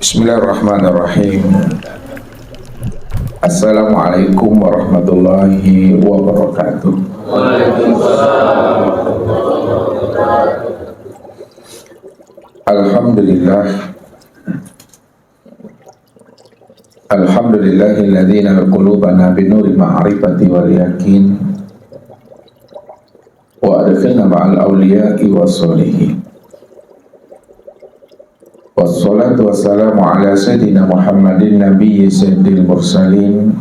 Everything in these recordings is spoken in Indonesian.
Bismillahirrahmanirrahim. Assalamualaikum warahmatullahi wabarakatuh. Alhamdulillah. Alhamdulillahilladzi qulubana binuri ma'rifati wal yakin wa adkhilna ma'al awliya'i wassolihin. Wassalatu wassalamu ala sayyidina Muhammadin nabiyyi sayyidil mursalin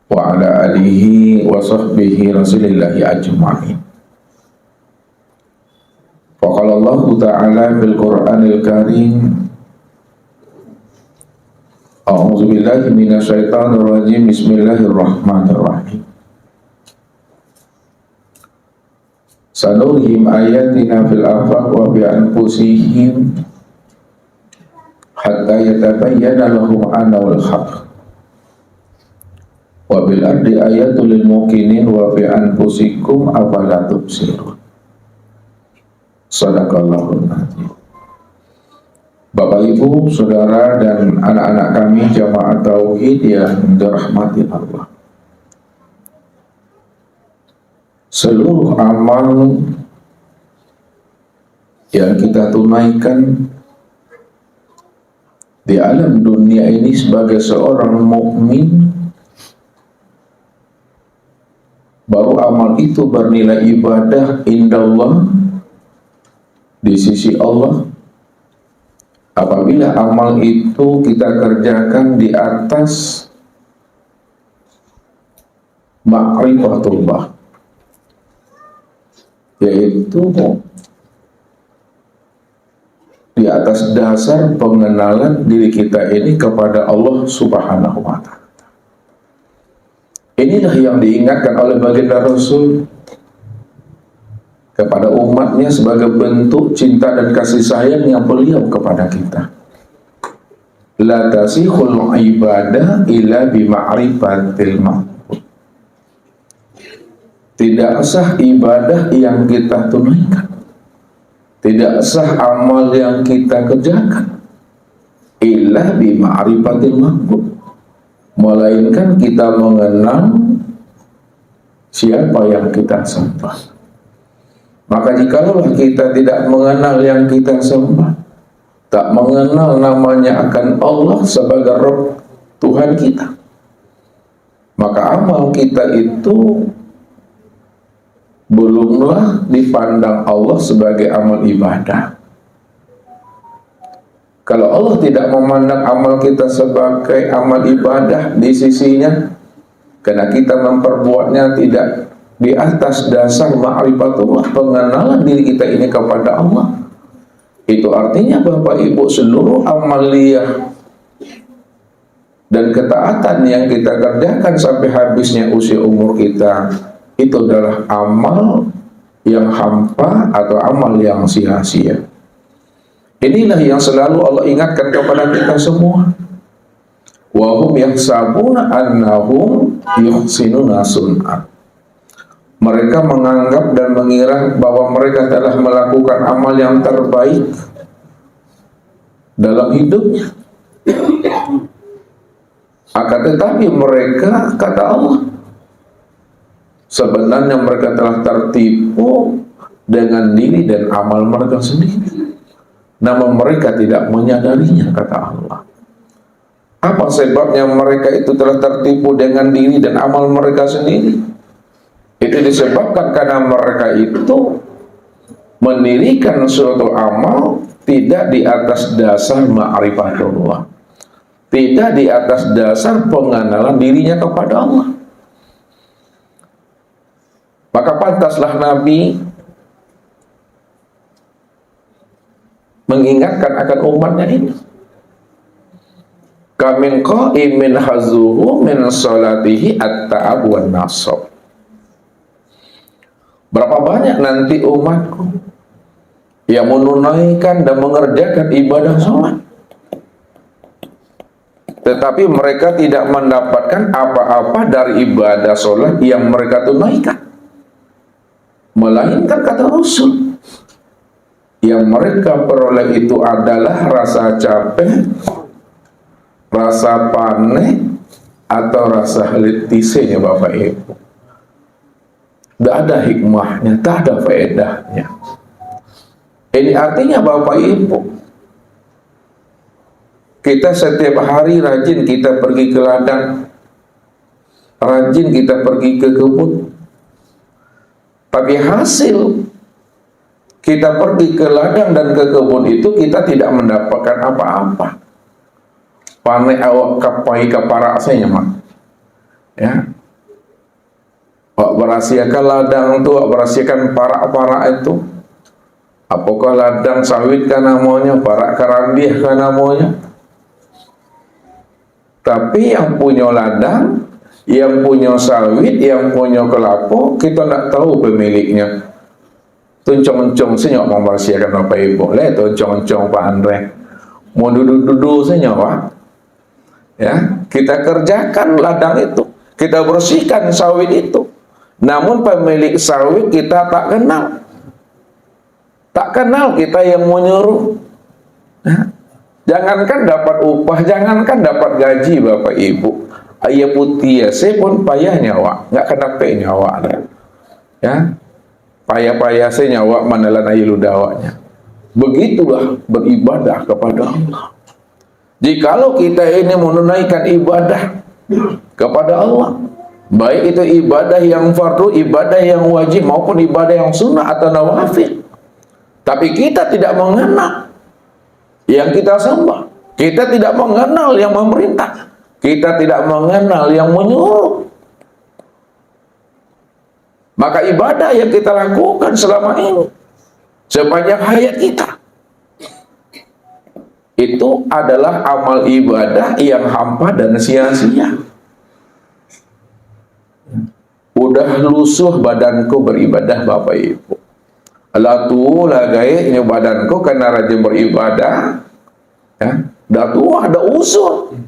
wa ala alihi wa sahbihi rasulillahi ajma'in. Faqala Allah ta'ala fil Qur'anil Karim, a'udzu billahi minasyaitonir rajim, bismillahirrahmanirrahim. Sanurhim ayatina fil afaq wa bi anfusihim hatta yatabayyana lahum annahul haqq wa bil ardi ayatul lil muqinin wa bi anfusikum afala tubsirun. Shadaqallahul azim. Bapak Ibu, saudara dan anak-anak kami jamaah tauhid yang dirahmati Allah. Seluruh amal yang kita tunaikan di alam dunia ini sebagai seorang mukmin, baru amal itu bernilai ibadah indallah di sisi Allah apabila amal itu kita kerjakan di atas ma'rifatullah, yaitu di atas dasar pengenalan diri kita ini kepada Allah Subhanahu wa ta'ala. Inilah yang diingatkan oleh baginda Rasul kepada umatnya sebagai bentuk cinta dan kasih sayang yang beliau kepada kita. La tasihul ibadah illa bima'rifatil ma'bud. Tidak sah ibadah yang kita tunaikan, tidak sah amal yang kita kerjakan illa bima'rifatil ma'bud, melainkan kita mengenal siapa yang kita sembah. Maka jikalau kita tidak mengenal yang kita sembah, tak mengenal namanya akan Allah sebagai Rabb Tuhan kita, maka amal kita itu belumlah dipandang Allah sebagai amal ibadah. Kalau Allah tidak memandang amal kita sebagai amal ibadah di sisinya, karena kita memperbuatnya tidak di atas dasar ma'rifatullah, pengenalan diri kita ini kepada Allah, itu artinya Bapak Ibu, seluruh amaliyah dan ketaatan yang kita kerjakan sampai habisnya usia umur kita, itu adalah amal yang hampa atau amal yang sia-sia. Inilah yang selalu Allah ingatkan kepada kita semua. Wa hum yahsabuna annahum yuhsinuna sun'at. Mereka menganggap dan mengira bahwa mereka telah melakukan amal yang terbaik dalam hidupnya. Akan tetapi mereka, kata Allah, sebenarnya mereka telah tertipu dengan diri dan amal mereka sendiri, namun mereka tidak menyadarinya, kata Allah. Apa sebabnya mereka itu telah tertipu dengan diri dan amal mereka sendiri? Itu disebabkan karena mereka itu mendirikan suatu amal tidak di atas dasar ma'rifatullah, tidak di atas dasar pengenalan dirinya kepada Allah. Maka pantaslah Nabi mengingatkan akan umatnya ini. Kamin qa'imin hazuhu min salatihi at-ta'ab wan nasab. Berapa banyak nanti umatku yang menunaikan dan mengerjakan ibadah sholat, tetapi mereka tidak mendapatkan apa-apa dari ibadah sholat yang mereka tunaikan, melainkan kata Rasul, yang mereka peroleh itu adalah rasa capek, rasa panik, atau rasa letihnya Bapak Ibu. Tidak ada hikmahnya, tidak ada faedahnya. Ini artinya Bapak Ibu, kita setiap hari rajin kita pergi ke ladang, rajin kita pergi ke kebun, tapi hasil kita pergi ke ladang dan ke kebun itu kita tidak mendapatkan apa-apa. Panek awak kapai kapara saya mah, ya. Wak berasiakan ladang itu, wak berasiakan para-para itu. Apakah ladang sawit kan namanya, para karandiah kan namanya. Tapi yang punya ladang, yang punya sawit, yang punya kelapa, kita tidak tahu pemiliknya. Tuncong-tuncong senyok mau berasiakan Bapak Ibu. Lihat tuncong-tuncong Pak Andre. Mau duduk-duduk senyok Pak. Ya, kita kerjakan ladang itu, kita bersihkan sawit itu. Namun pemilik sawit kita tak kenal. Tak kenal kita yang menyuruh. Nah, jangankan dapat upah, jangankan dapat gaji Bapak Ibu. Ayah putih ya, saya pun payah nyawa, nggak kena pe nyawa. Ya, payah-payah saya nyawa menelan air ludawanya. Begitulah beribadah kepada Allah. Jikalau kita ini menunaikan ibadah kepada Allah, baik itu ibadah yang fardu, ibadah yang wajib, maupun ibadah yang sunnah atau nawafil, tapi kita tidak mengenal yang kita sembah, kita tidak mengenal yang memerintah, kita tidak mengenal yang menyuruh, maka ibadah yang kita lakukan selama ini sepanjang hayat kita itu adalah amal ibadah yang hampa dan sia-sia. Udah lusuh badanku beribadah Bapak Ibu. Latu lagainya badanku karena rajin beribadah. Ya, dah tua, ada usul.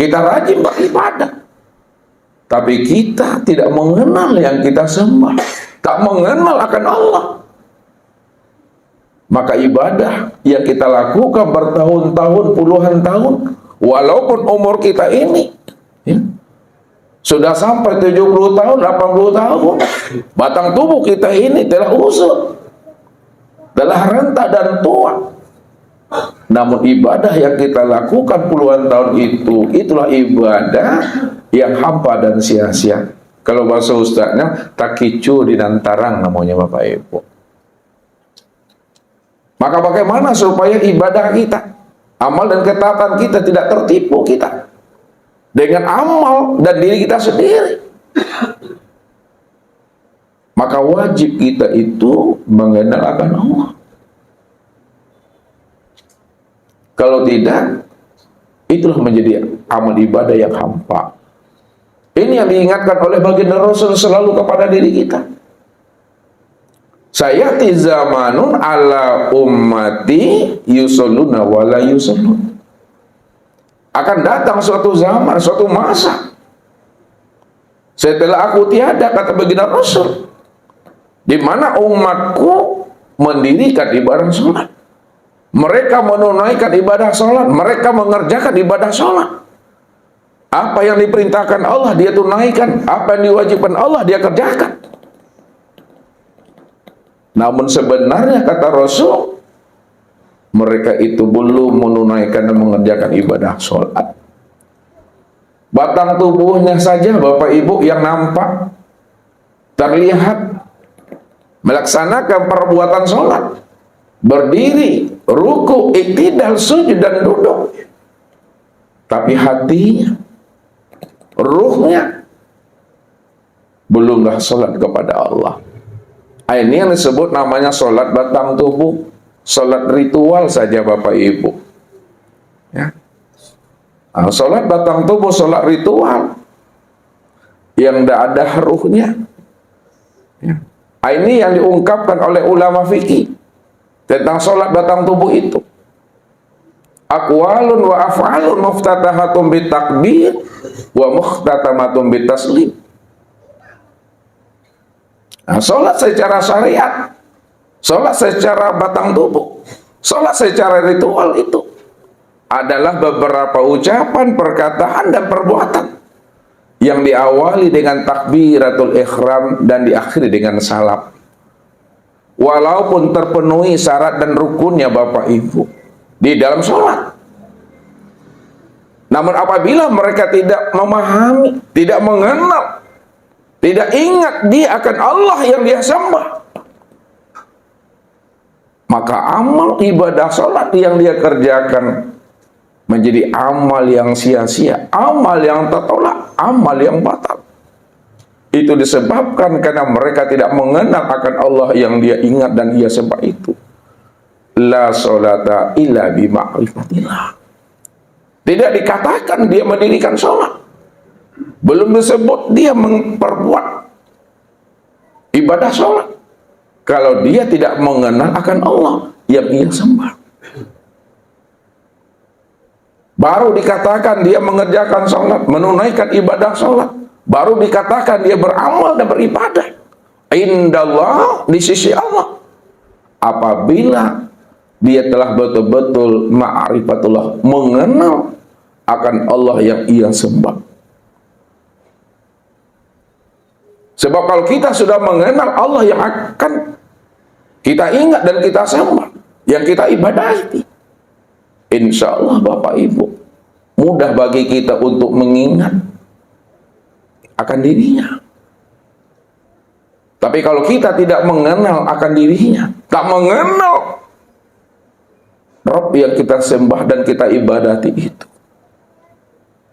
Kita rajin beribadah, tapi kita tidak mengenal yang kita sembah, tak mengenal akan Allah. Maka ibadah yang kita lakukan bertahun-tahun, puluhan tahun, walaupun umur kita ini ya, sudah sampai 70 tahun, 80 tahun, batang tubuh kita ini telah usut, telah renta dan tua. Namun ibadah yang kita lakukan puluhan tahun itu, itulah ibadah yang hampa dan sia-sia. Kalau bahasa ustaznya, takicu di nantarang namanya Bapak Ibu. Maka bagaimana supaya ibadah kita, amal dan ketaatan kita tidak tertipu kita dengan amal dan diri kita sendiri? Maka wajib kita itu mengenal akan Allah. Kalau tidak, itulah menjadi amal ibadah yang hampa. Ini yang diingatkan oleh baginda Rasul selalu kepada diri kita. Sayati zamanun ala ummati yusalluna wa la yusallun. Akan datang suatu zaman, suatu masa setelah aku tiada, kata baginda Rasul, di mana umatku mendirikan ibadah sholat, mereka menunaikan ibadah sholat, mereka mengerjakan ibadah sholat. Apa yang diperintahkan Allah dia tunaikan, apa yang diwajibkan Allah dia kerjakan. Namun sebenarnya kata Rasul, mereka itu belum menunaikan dan mengerjakan ibadah sholat. Batang tubuhnya saja Bapak Ibu yang nampak, terlihat melaksanakan perbuatan sholat, berdiri, ruku, iktidal, sujud dan duduk, tapi hatinya, ruhnya belumlah sholat kepada Allah. Ini yang disebut namanya sholat batang tubuh, sholat ritual saja Bapak Ibu. Ya. Nah, sholat batang tubuh, sholat ritual yang tidak ada ruhnya. Ya. Ini yang diungkapkan oleh ulama fikih tentang sholat batang tubuh itu. Aqwalun wa af'alun muftatahatun bitakbir wa muhtatamatun bitaslim. Nah, sholat secara syariat Sholat secara batang tubuh, sholat secara ritual itu adalah beberapa ucapan, perkataan, dan perbuatan yang diawali dengan takbiratul ihram dan diakhiri dengan salam. Walaupun terpenuhi syarat dan rukunnya Bapak Ibu di dalam sholat, namun apabila mereka tidak memahami, tidak mengenal, tidak ingat dia akan Allah yang dia sembah, maka amal ibadah sholat yang dia kerjakan menjadi amal yang sia-sia, amal yang tertolak, amal yang batal. Itu disebabkan karena mereka tidak mengenal akan Allah yang dia ingat dan dia sembah itu. La sholata illa bima'rifatillah. Tidak dikatakan dia mendirikan sholat, belum disebut dia memperbuat ibadah sholat, kalau dia tidak mengenal akan Allah yang ia sembah. Baru dikatakan dia mengerjakan sholat, menunaikan ibadah sholat, baru dikatakan dia beramal dan beribadah indallah, di sisi Allah, apabila dia telah betul-betul ma'rifatullah, mengenal akan Allah yang ia sembah. Sebab kalau kita sudah mengenal Allah yang akan kita ingat dan kita sembah, yang kita ibadahi, insya Allah Bapak Ibu, mudah bagi kita untuk mengingat akan dirinya. Tapi kalau kita tidak mengenal akan dirinya, tak mengenal Rabb yang kita sembah dan kita ibadati itu,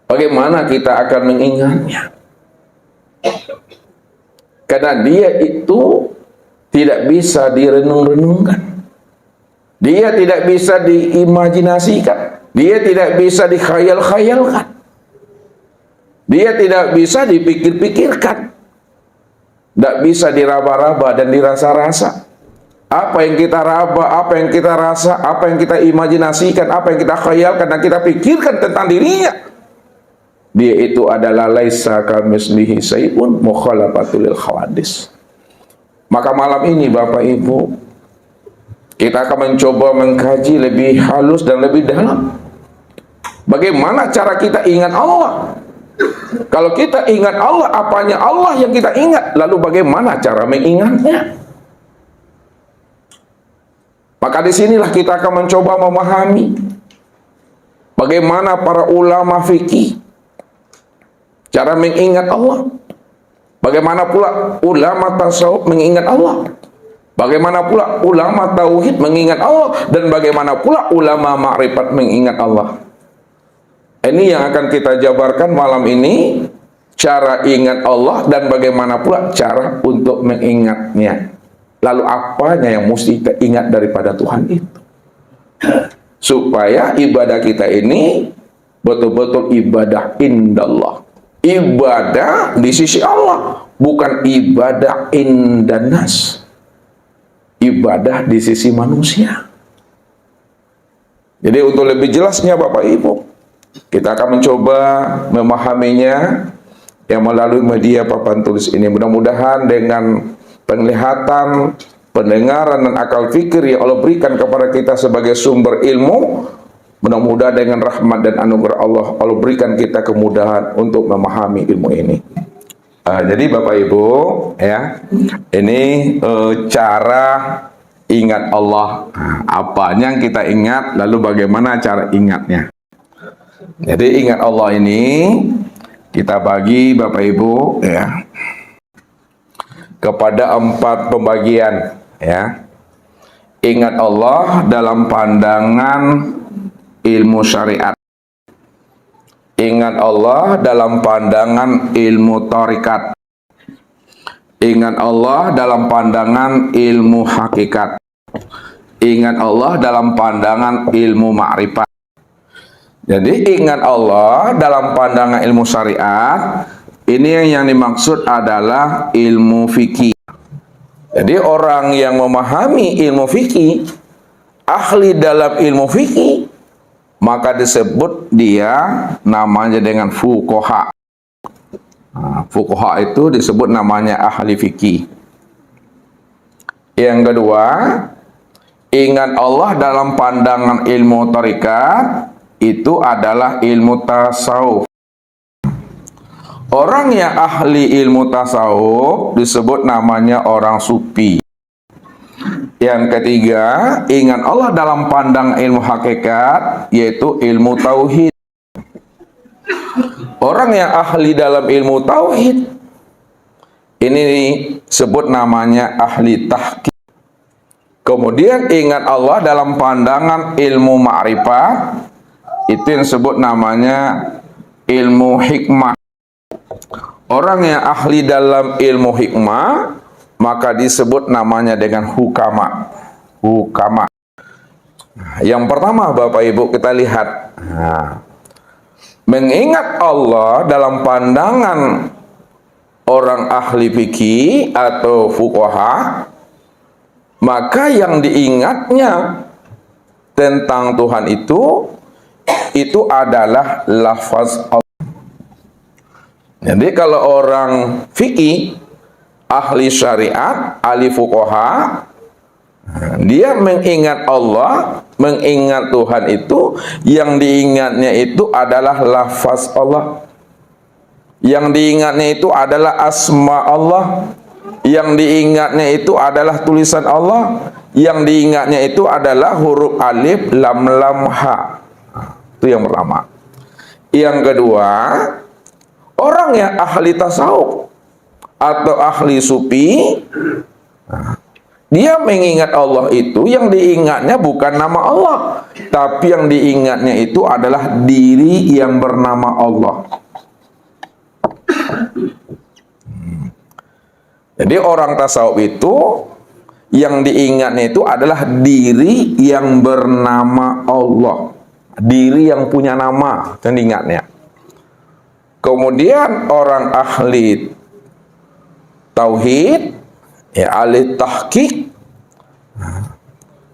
bagaimana kita akan mengingatnya? Karena dia itu tidak bisa direnung-renungkan, dia tidak bisa diimajinasikan, dia tidak bisa dikhayal-khayalkan, dia tidak bisa dipikir-pikirkan, tidak bisa diraba-raba dan dirasa-rasa. Apa yang kita raba, apa yang kita rasa, apa yang kita imajinasikan, apa yang kita khayalkan dan kita pikirkan tentang dirinya, dia itu adalah laisa kamitslihi syai'un mukhalafatul lil khawadis. Maka malam ini Bapak Ibu, kita akan mencoba mengkaji lebih halus dan lebih dalam bagaimana cara kita ingat Allah. Kalau kita ingat Allah, apanya Allah yang kita ingat, lalu bagaimana cara mengingatnya? Maka disinilah kita akan mencoba memahami bagaimana para ulama fikih cara mengingat Allah, bagaimana pula ulama tasawuf mengingat Allah, bagaimana pula ulama tauhid mengingat Allah, dan bagaimana pula ulama ma'rifat mengingat Allah. Ini yang akan kita jabarkan malam ini, cara ingat Allah dan bagaimana pula cara untuk mengingatnya. Lalu apanya yang mesti kita ingat daripada Tuhan itu, supaya ibadah kita ini betul-betul ibadah indallah, ibadah di sisi Allah, bukan ibadah indanas, ibadah di sisi manusia. Jadi untuk lebih jelasnya Bapak Ibu, kita akan mencoba memahaminya yang melalui media papan tulis ini. Mudah-mudahan dengan penglihatan, pendengaran, dan akal fikir yang Allah berikan kepada kita sebagai sumber ilmu, mudah-mudahan dengan rahmat dan anugerah Allah, Allah berikan kita kemudahan untuk memahami ilmu ini. Jadi Bapak Ibu, ya, ini cara ingat Allah. Apanya yang kita ingat, lalu bagaimana cara ingatnya. Jadi ingat Allah ini kita bagi Bapak Ibu, ya, kepada 4 pembagian, ya. Ingat Allah dalam pandangan ilmu syariat, ingat Allah dalam pandangan ilmu tarikat, ingat Allah dalam pandangan ilmu hakikat, ingat Allah dalam pandangan ilmu ma'rifat. Jadi ingat Allah dalam pandangan ilmu syariat, ini yang dimaksud adalah ilmu fikih. Jadi orang yang memahami ilmu fikih, ahli dalam ilmu fikih, maka disebut dia namanya dengan fuqaha. Fuqaha itu disebut namanya ahli fikih. Yang kedua, ingat Allah dalam pandangan ilmu tarekat itu adalah ilmu tasawuf. Orang yang ahli ilmu tasawuf disebut namanya orang sufi. Yang ketiga, ingat Allah dalam pandang ilmu hakikat, yaitu ilmu tauhid. Orang yang ahli dalam ilmu tauhid, ini disebut namanya ahli tahqiq. Kemudian ingat Allah dalam pandangan ilmu ma'rifat, itu yang disebut namanya ilmu hikmah. Orang yang ahli dalam ilmu hikmah, maka disebut namanya dengan hukama. Hukama. Yang pertama, Bapak Ibu, kita lihat. Mengingat Allah dalam pandangan orang ahli fikih atau fuqaha, maka yang diingatnya tentang Tuhan itu adalah lafaz Allah. Jadi kalau orang fikih, ahli syariat, ahli fuqaha, dia mengingat Allah, mengingat Tuhan itu, yang diingatnya itu adalah lafaz Allah. Yang diingatnya itu adalah asma Allah. Yang diingatnya itu adalah tulisan Allah. Yang diingatnya itu adalah huruf alif, lam, lam, ha. Itu yang pertama. Yang kedua, orang yang ahli tasawuf atau ahli sufi, dia mengingat Allah itu, yang diingatnya bukan nama Allah, tapi yang diingatnya itu adalah diri yang bernama Allah. Jadi orang tasawuf itu, yang diingatnya itu adalah diri yang bernama Allah, diri yang punya nama, yang diingatnya. Kemudian orang ahli tauhid, ya ahli tahqiq,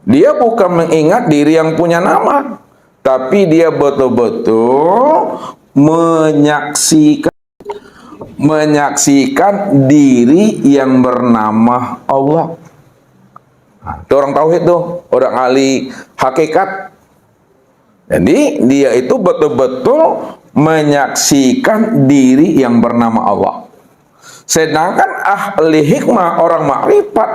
dia bukan mengingat diri yang punya nama, tapi dia betul-betul menyaksikan diri yang bernama Allah. Itu orang tauhid tuh, orang ahli hakikat. Jadi dia itu betul-betul menyaksikan diri yang bernama Allah. Sedangkan ahli hikmah, orang makrifat,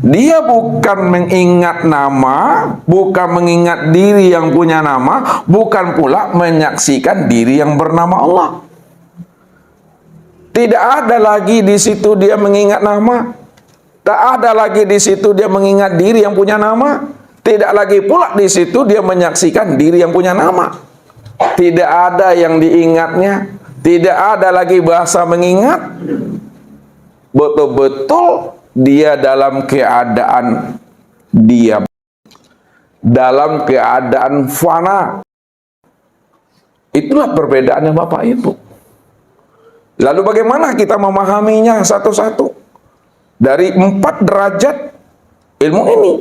dia bukan mengingat nama, bukan mengingat diri yang punya nama, bukan pula menyaksikan diri yang bernama Allah. Tidak ada lagi di situ dia mengingat nama, tak ada lagi di situ dia mengingat diri yang punya nama, tidak lagi pula di situ dia menyaksikan diri yang punya nama. Tidak ada yang diingatnya, tidak ada lagi bahasa mengingat. Betul-betul dia dalam keadaan diam, dalam keadaan fana. Itulah perbedaannya Bapak Ibu. Lalu bagaimana kita memahaminya satu-satu? Dari 4 derajat ilmu ini,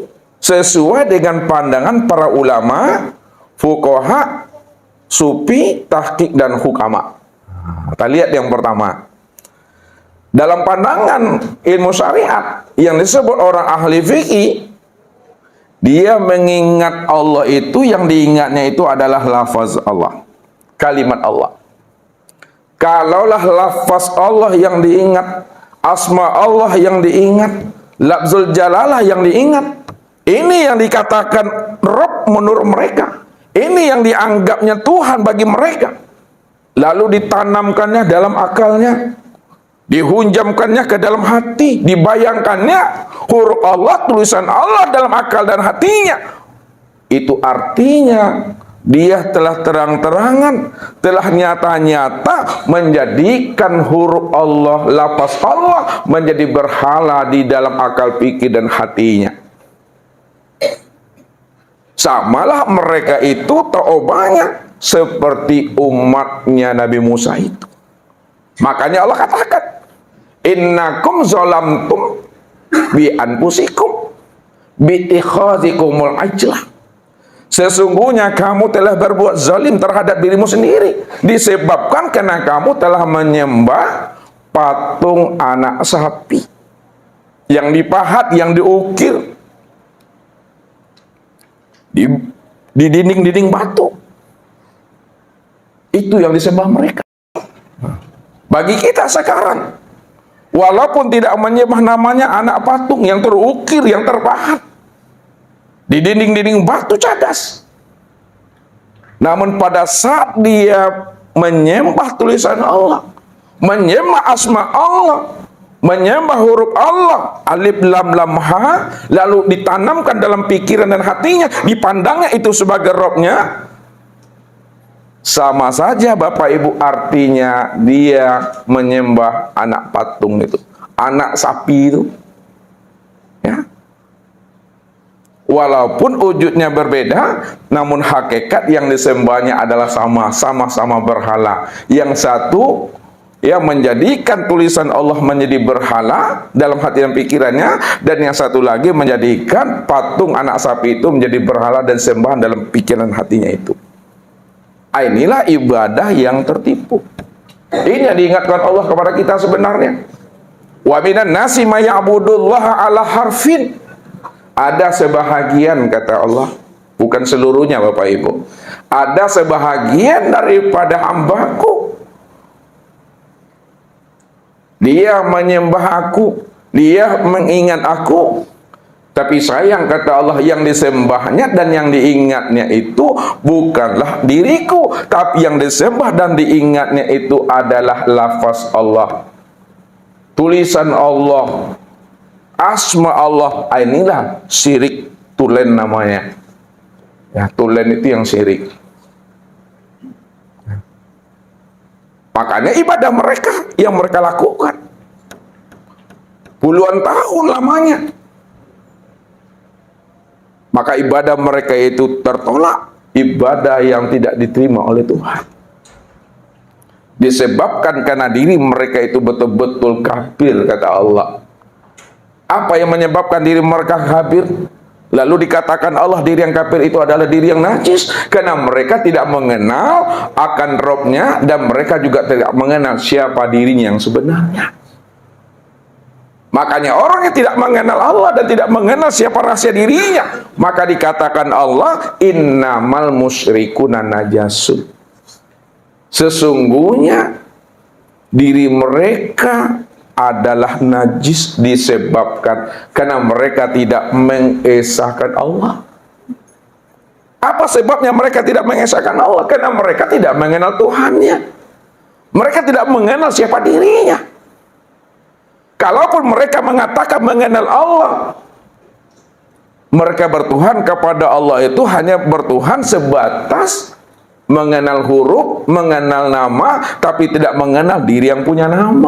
sesuai dengan pandangan para ulama, fuqaha, sufi, tahqiq, dan hukama. Kita lihat yang pertama. Dalam pandangan ilmu syariat, yang disebut orang ahli fikih, dia mengingat Allah itu, yang diingatnya itu adalah lafaz Allah, kalimat Allah. Kalaulah lafaz Allah yang diingat, asma Allah yang diingat, lafzul jalalah yang diingat, ini yang dikatakan Rabb menurut mereka, ini yang dianggapnya Tuhan bagi mereka, lalu ditanamkannya dalam akalnya, dihunjamkannya ke dalam hati, dibayangkannya huruf Allah, tulisan Allah dalam akal dan hatinya. Itu artinya dia telah terang-terangan, telah nyata-nyata menjadikan huruf Allah, lafaz Allah menjadi berhala di dalam akal pikir dan hatinya. Samalah mereka itu taubahnya seperti umatnya Nabi Musa itu. Makanya Allah katakan, innakum zalamtum bi anfusikum bi ikhadzikumul ajlah. Sesungguhnya kamu telah berbuat zalim terhadap dirimu sendiri, disebabkan karena kamu telah menyembah patung anak sapi. yang dipahat, yang diukir di dinding-dinding batu. Itu yang disembah mereka. Bagi kita sekarang, walaupun tidak menyembah namanya anak patung yang terukir, yang terpahat di dinding-dinding batu cadas, namun pada saat dia menyembah tulisan Allah, menyembah asma Allah, menyembah huruf Allah, alif lam lam ha, lalu ditanamkan dalam pikiran dan hatinya, dipandangnya itu sebagai Robnya, sama saja Bapak Ibu, artinya dia menyembah anak patung itu, anak sapi itu, ya. Walaupun wujudnya berbeda, namun hakikat yang disembahnya adalah sama-sama berhala. Yang satu ya menjadikan tulisan Allah menjadi berhala dalam hati dan pikirannya, dan yang satu lagi menjadikan patung anak sapi itu menjadi berhala dan sembahan dalam pikiran hatinya itu. Inilah ibadah yang tertipu. Ini yang diingatkan Allah kepada kita sebenarnya. Wa minan nasi may ya'budullaha ala harfin. Ada sebahagian, kata Allah, bukan seluruhnya Bapak Ibu. Ada sebahagian daripada hambaku, dia menyembah aku, dia mengingat aku, tapi sayang, kata Allah, yang disembahnya dan yang diingatnya itu bukanlah diriku, tapi yang disembah dan diingatnya itu adalah lafaz Allah, tulisan Allah, asma Allah. Inilah syirik tulen namanya. Ya, tulen itu yang syirik. Makanya ibadah mereka yang mereka lakukan puluhan tahun lamanya, maka ibadah mereka itu tertolak, ibadah yang tidak diterima oleh Tuhan. Disebabkan karena diri mereka itu betul-betul kafir, kata Allah. Apa yang menyebabkan diri mereka kafir? Lalu dikatakan Allah, diri yang kafir itu adalah diri yang najis, karena mereka tidak mengenal akan Robnya, dan mereka juga tidak mengenal siapa dirinya yang sebenarnya. Makanya orang yang tidak mengenal Allah dan tidak mengenal siapa rahasia dirinya, maka dikatakan Allah, innamal musyrikuna najasun. Sesungguhnya diri mereka adalah najis disebabkan karena mereka tidak mengesahkan Allah. Apa sebabnya mereka tidak mengesahkan Allah? Karena mereka tidak mengenal Tuhannya. Mereka tidak mengenal siapa dirinya. Kalaupun mereka mengatakan mengenal Allah, mereka bertuhan kepada Allah itu hanya bertuhan sebatas mengenal huruf, mengenal nama, tapi tidak mengenal diri yang punya nama.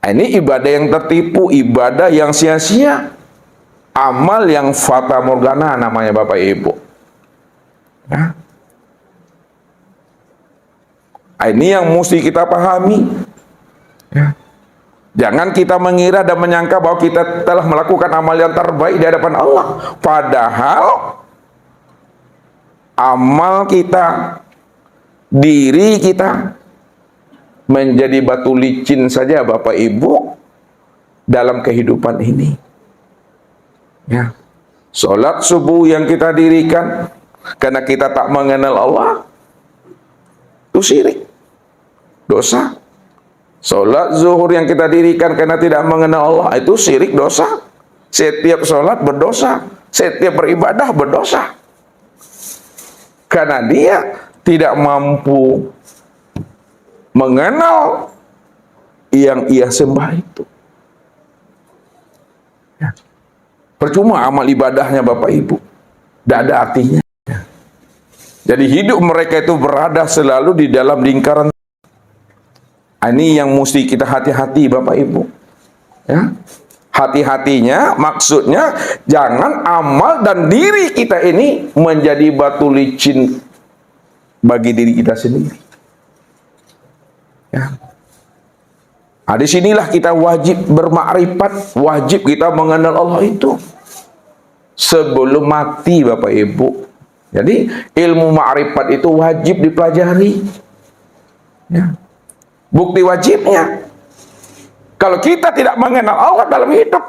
Ini ibadah yang tertipu, ibadah yang sia-sia, amal yang fata morgana namanya Bapak Ibu. Ya. Ini yang mesti kita pahami. Ya. Jangan kita mengira dan menyangka bahwa kita telah melakukan amal yang terbaik di hadapan Allah. Padahal amal kita, diri kita menjadi batu licin saja Bapak Ibu dalam kehidupan ini. Ya. Sholat subuh yang kita dirikan karena kita tak mengenal Allah, itu syirik, dosa. Sholat zuhur yang kita dirikan karena tidak mengenal Allah, itu syirik, dosa. Setiap sholat berdosa, setiap beribadah berdosa, karena dia tidak mampu mengenal yang ia sembah itu. Ya. Percuma amal ibadahnya Bapak Ibu, tidak ada artinya. Ya. Jadi hidup mereka itu berada selalu di dalam lingkaran. Ini yang mesti kita hati-hati Bapak Ibu. Ya. Hati-hatinya maksudnya jangan amal dan diri kita ini menjadi batu licin bagi diri kita sendiri. Ya. Nah, disinilah kita wajib bermakrifat, wajib kita mengenal Allah itu sebelum mati Bapak Ibu. Jadi ilmu makrifat itu wajib dipelajari. Ya. Bukti wajibnya Kalau kita tidak mengenal Allah dalam hidup,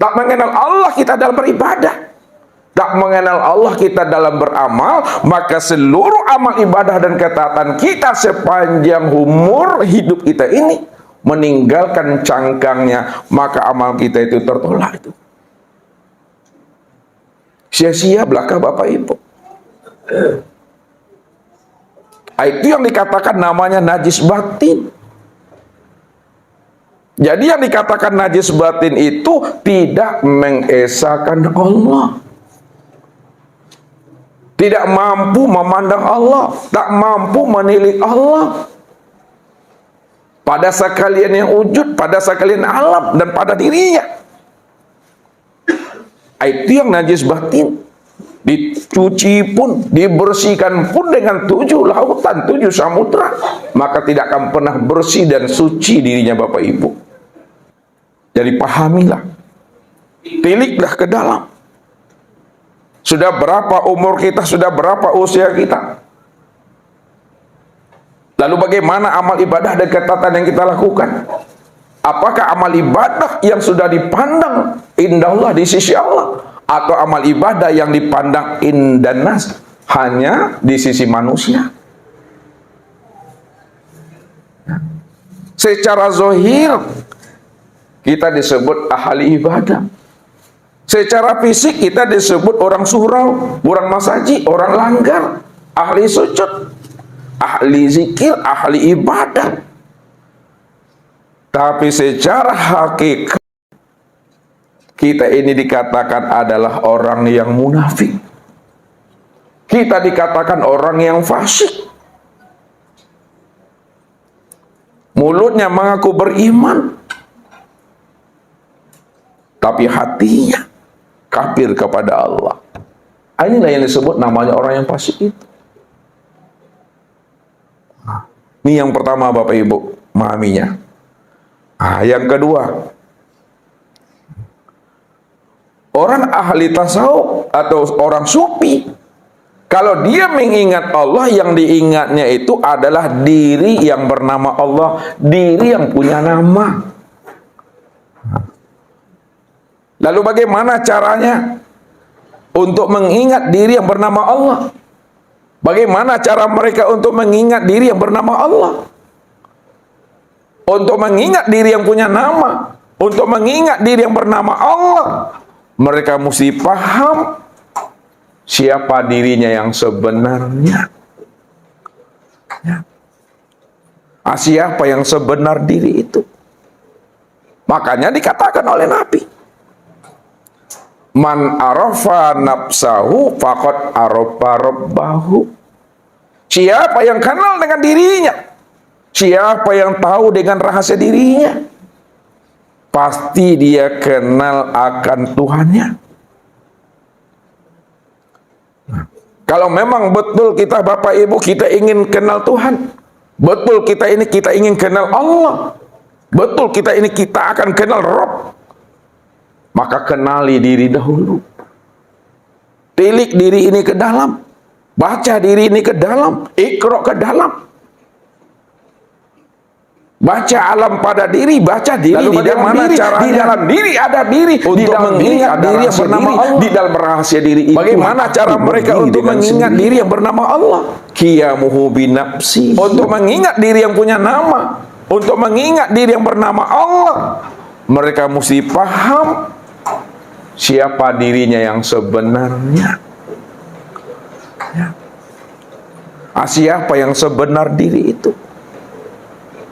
tak mengenal Allah kita dalam beribadah, tak mengenal Allah kita dalam beramal, maka seluruh amal ibadah dan ketaatan kita sepanjang umur hidup kita ini meninggalkan cangkangnya, maka amal kita itu tertolak itu. Sia-sia belaka Bapak Ibu. Itu yang dikatakan namanya najis batin. Jadi yang dikatakan najis batin itu tidak mengesahkan Allah, tidak mampu memandang Allah, tak mampu menilik Allah pada sekalian yang wujud, pada sekalian alam, dan pada dirinya. Itu yang najis batin. Dicuci pun, dibersihkan pun dengan 7 lautan, 7 samudra, maka tidak akan pernah bersih dan suci dirinya Bapak Ibu. Jadi pahamilah, tiliklah ke dalam. Sudah berapa umur kita, sudah berapa usia kita? Lalu bagaimana amal ibadah dan ketaatan yang kita lakukan? Apakah amal ibadah yang sudah dipandang indah Allah di sisi Allah, atau amal ibadah yang dipandang indah nas, hanya di sisi manusia? Secara zahir kita disebut ahli ibadah, secara fisik kita disebut orang surau, orang masaji, orang langgar, ahli sujud, ahli zikir, ahli ibadah. Tapi secara hakikat kita ini dikatakan adalah orang yang munafik. Kita dikatakan orang yang fasik. Mulutnya mengaku beriman, tapi hatinya kafir kepada Allah. Inilah yang disebut namanya orang yang fasik itu. Ini yang pertama Bapak Ibu, memahaminya. Yang kedua, orang ahli tasawuf atau orang sufi, kalau dia mengingat Allah, yang diingatnya itu adalah diri yang bernama Allah, diri yang punya nama. Lalu bagaimana caranya untuk mengingat diri yang bernama Allah? Bagaimana cara mereka untuk mengingat diri yang bernama Allah? Untuk mengingat diri yang punya nama, untuk mengingat diri yang bernama Allah, mereka mesti paham siapa dirinya yang sebenarnya. Siapa yang sebenar diri itu? Makanya dikatakan oleh Nabi, man arafa nafsahu faqad arafa rabbahu. Siapa yang kenal dengan dirinya, siapa yang tahu dengan rahasia dirinya, pasti dia kenal akan Tuhannya. Kalau memang betul kita Bapak Ibu, kita ingin kenal Tuhan, betul kita ingin kenal Allah, betul kita akan kenal Rabb, maka kenali diri dahulu. Tilik diri ini ke dalam, baca diri ini ke dalam, iqra ke dalam. Baca alam pada diri, baca diri. Lalu di dalam diri, caranya? Di dalam diri ada diri, untuk mengingat diri yang bernama Allah. Di dalam rahasia diri itu, bagaimana cara mereka untuk mengingat diri yang bernama Allah? Qiyamuhu binafsi, untuk mengingat diri yang punya nama, untuk mengingat diri yang bernama Allah, mereka mesti paham siapa dirinya yang sebenarnya. Siapa yang sebenar diri itu?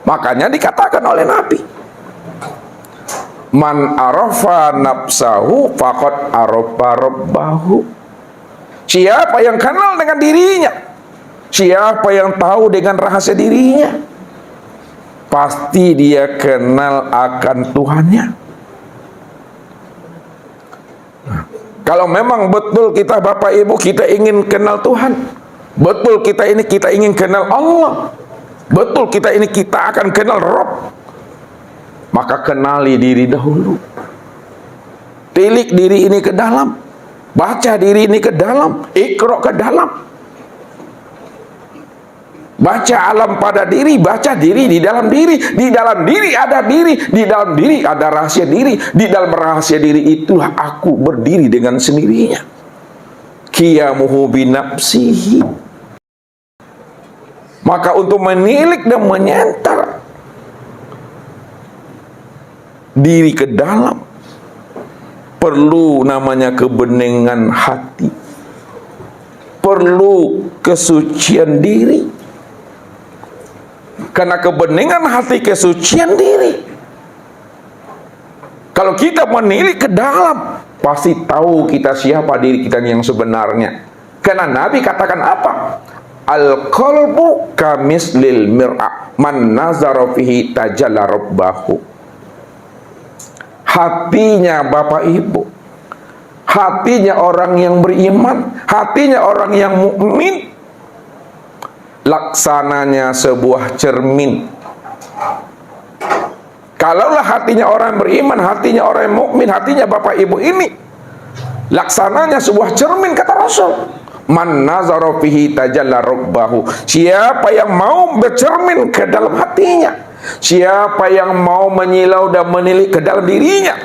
Makanya dikatakan oleh Nabi, man arafa nafsahu faqad arafa rabbahu. Siapa yang kenal dengan dirinya, siapa yang tahu dengan rahasia dirinya, pasti dia kenal akan Tuhannya. Kalau memang betul kita Bapak Ibu, kita ingin kenal Tuhan, betul kita ingin kenal Allah, betul kita akan kenal Rabb, maka kenali diri dahulu. Tilik diri ini ke dalam, baca diri ini ke dalam, iqra ke dalam. Baca alam pada diri, baca diri di dalam diri. Di dalam diri ada diri, di dalam diri ada rahasia diri. Di dalam rahasia diri itulah aku berdiri dengan sendirinya. Qiyamuhu binafsihi. Maka untuk menilik dan menyentar diri ke dalam perlu namanya kebeningan hati, perlu kesucian diri. Karena kebeningan hati, kesucian diri, kalau kita menilik ke dalam, pasti tahu kita siapa diri kita yang sebenarnya. Karena Nabi katakan apa? Al-qalbu kamislil mir'a man nazara fihi tajalla rabbahu. Hatinya Bapak Ibu, hatinya orang yang beriman, hatinya orang yang mukmin, laksananya sebuah cermin. Kalaulah hatinya orang beriman, hatinya orang yang mukmin, hatinya Bapak Ibu ini laksananya sebuah cermin, kata Rasul. Man nazara fihi tajalla rabbahu. Siapa yang mau bercermin ke dalam hatinya, siapa yang mau menyilau dan menilik ke dalam dirinya,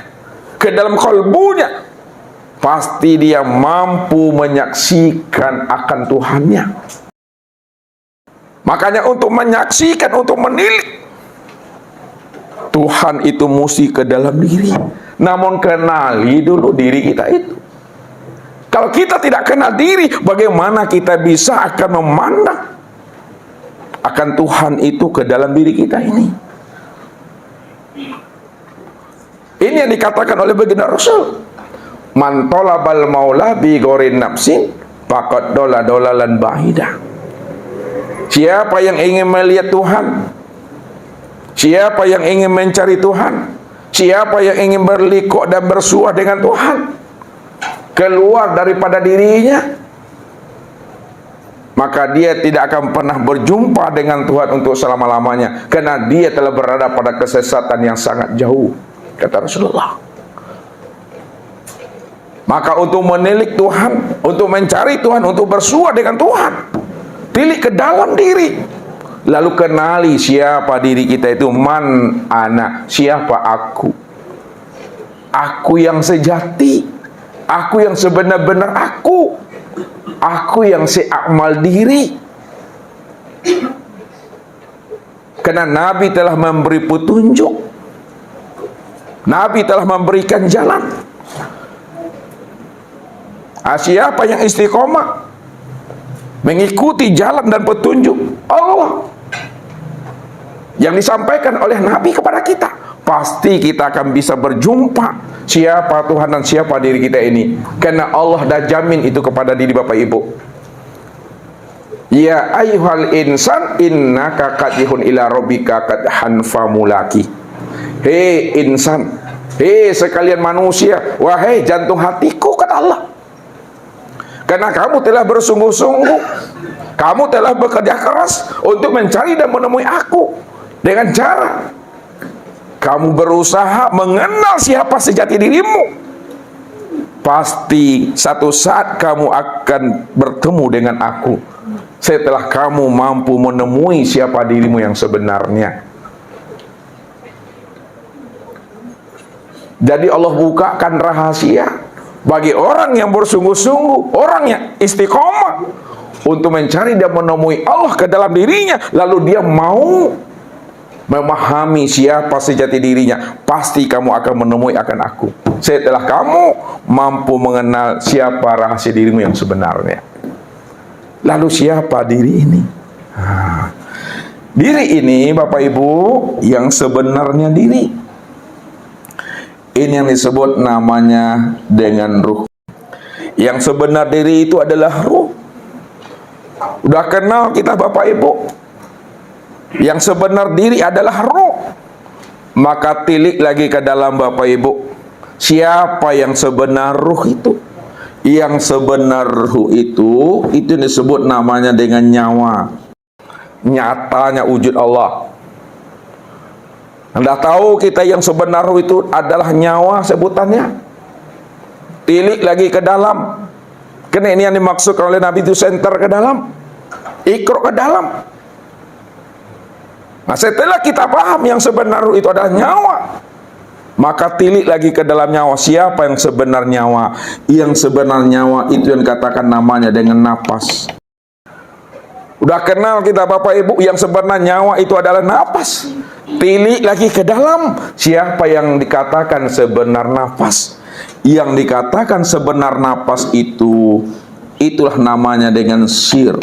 ke dalam kalbunya, pasti dia mampu menyaksikan akan Tuhannya. Makanya untuk menyaksikan, untuk menilik Tuhan itu mesti ke dalam diri. Namun kenali dulu diri kita itu. Kalau kita tidak kenal diri, bagaimana kita bisa akan memandang akan Tuhan itu ke dalam diri kita ini? Ini yang dikatakan oleh baginda Rasul. Man talabal maula bi ghorin nafsin faqad dolalan bahidah. Siapa yang ingin melihat Tuhan, siapa yang ingin mencari Tuhan, siapa yang ingin berlikuk dan bersuah dengan Tuhan, keluar daripada dirinya, maka dia tidak akan pernah berjumpa dengan Tuhan untuk selama-lamanya, karena dia telah berada pada kesesatan yang sangat jauh, kata Rasulullah. Maka untuk menilik Tuhan, untuk mencari Tuhan, untuk bersuah dengan Tuhan, tilik ke dalam diri, lalu kenali siapa diri kita itu. Man ana, siapa aku, aku yang sejati, aku yang sebenar-benar aku yang seakmal diri. Karena Nabi telah memberi petunjuk, Nabi telah memberikan jalan. Siapa yang istiqomah mengikuti jalan dan petunjuk Allah yang disampaikan oleh Nabi kepada kita, pasti kita akan bisa berjumpa siapa Tuhan dan siapa diri kita ini. Karena Allah dah jamin itu kepada diri Bapak Ibu. Ya ayyuhal insan innaka kadihun ila rabbika kadhan famulaki. Hei insan, hei sekalian manusia, wahai jantung hatiku, kata Allah, karena kamu telah bersungguh-sungguh, kamu telah bekerja keras untuk mencari dan menemui aku. Dengan cara kamu berusaha mengenal siapa sejati dirimu, pasti satu saat kamu akan bertemu dengan aku setelah kamu mampu menemui siapa dirimu yang sebenarnya. Jadi Allah bukakan rahasia bagi orang yang bersungguh-sungguh, orang yang istiqomah untuk mencari dan menemui Allah ke dalam dirinya, lalu dia mau memahami siapa sejati dirinya, pasti kamu akan menemui akan aku setelah kamu mampu mengenal siapa rahasia dirimu yang sebenarnya. Lalu siapa diri ini? Diri ini Bapak Ibu yang sebenarnya diri, ini yang disebut namanya dengan ruh. Yang sebenar diri itu adalah ruh. Udah kenal kita Bapak Ibu, yang sebenar diri adalah ruh. Maka tilik lagi ke dalam Bapak Ibu, siapa yang sebenar ruh itu? Yang sebenar ruh itu disebut namanya dengan nyawa. Nyatanya wujud Allah. Anda tahu kita yang sebenar ruh itu adalah nyawa sebutannya. Tilik lagi ke dalam. Karena ini yang dimaksudkan oleh Nabi itu senter ke dalam, ikro ke dalam. Nah, setelah kita paham yang sebenar ruh itu adalah nyawa, maka tilik lagi ke dalam nyawa. Siapa yang sebenar nyawa? Yang sebenar nyawa itu yang dikatakan namanya dengan napas. Udah kenal kita Bapak Ibu, yang sebenar nyawa itu adalah napas. Tilik lagi ke dalam, siapa yang dikatakan sebenar napas? Yang dikatakan sebenar napas itu, itulah namanya dengan sir.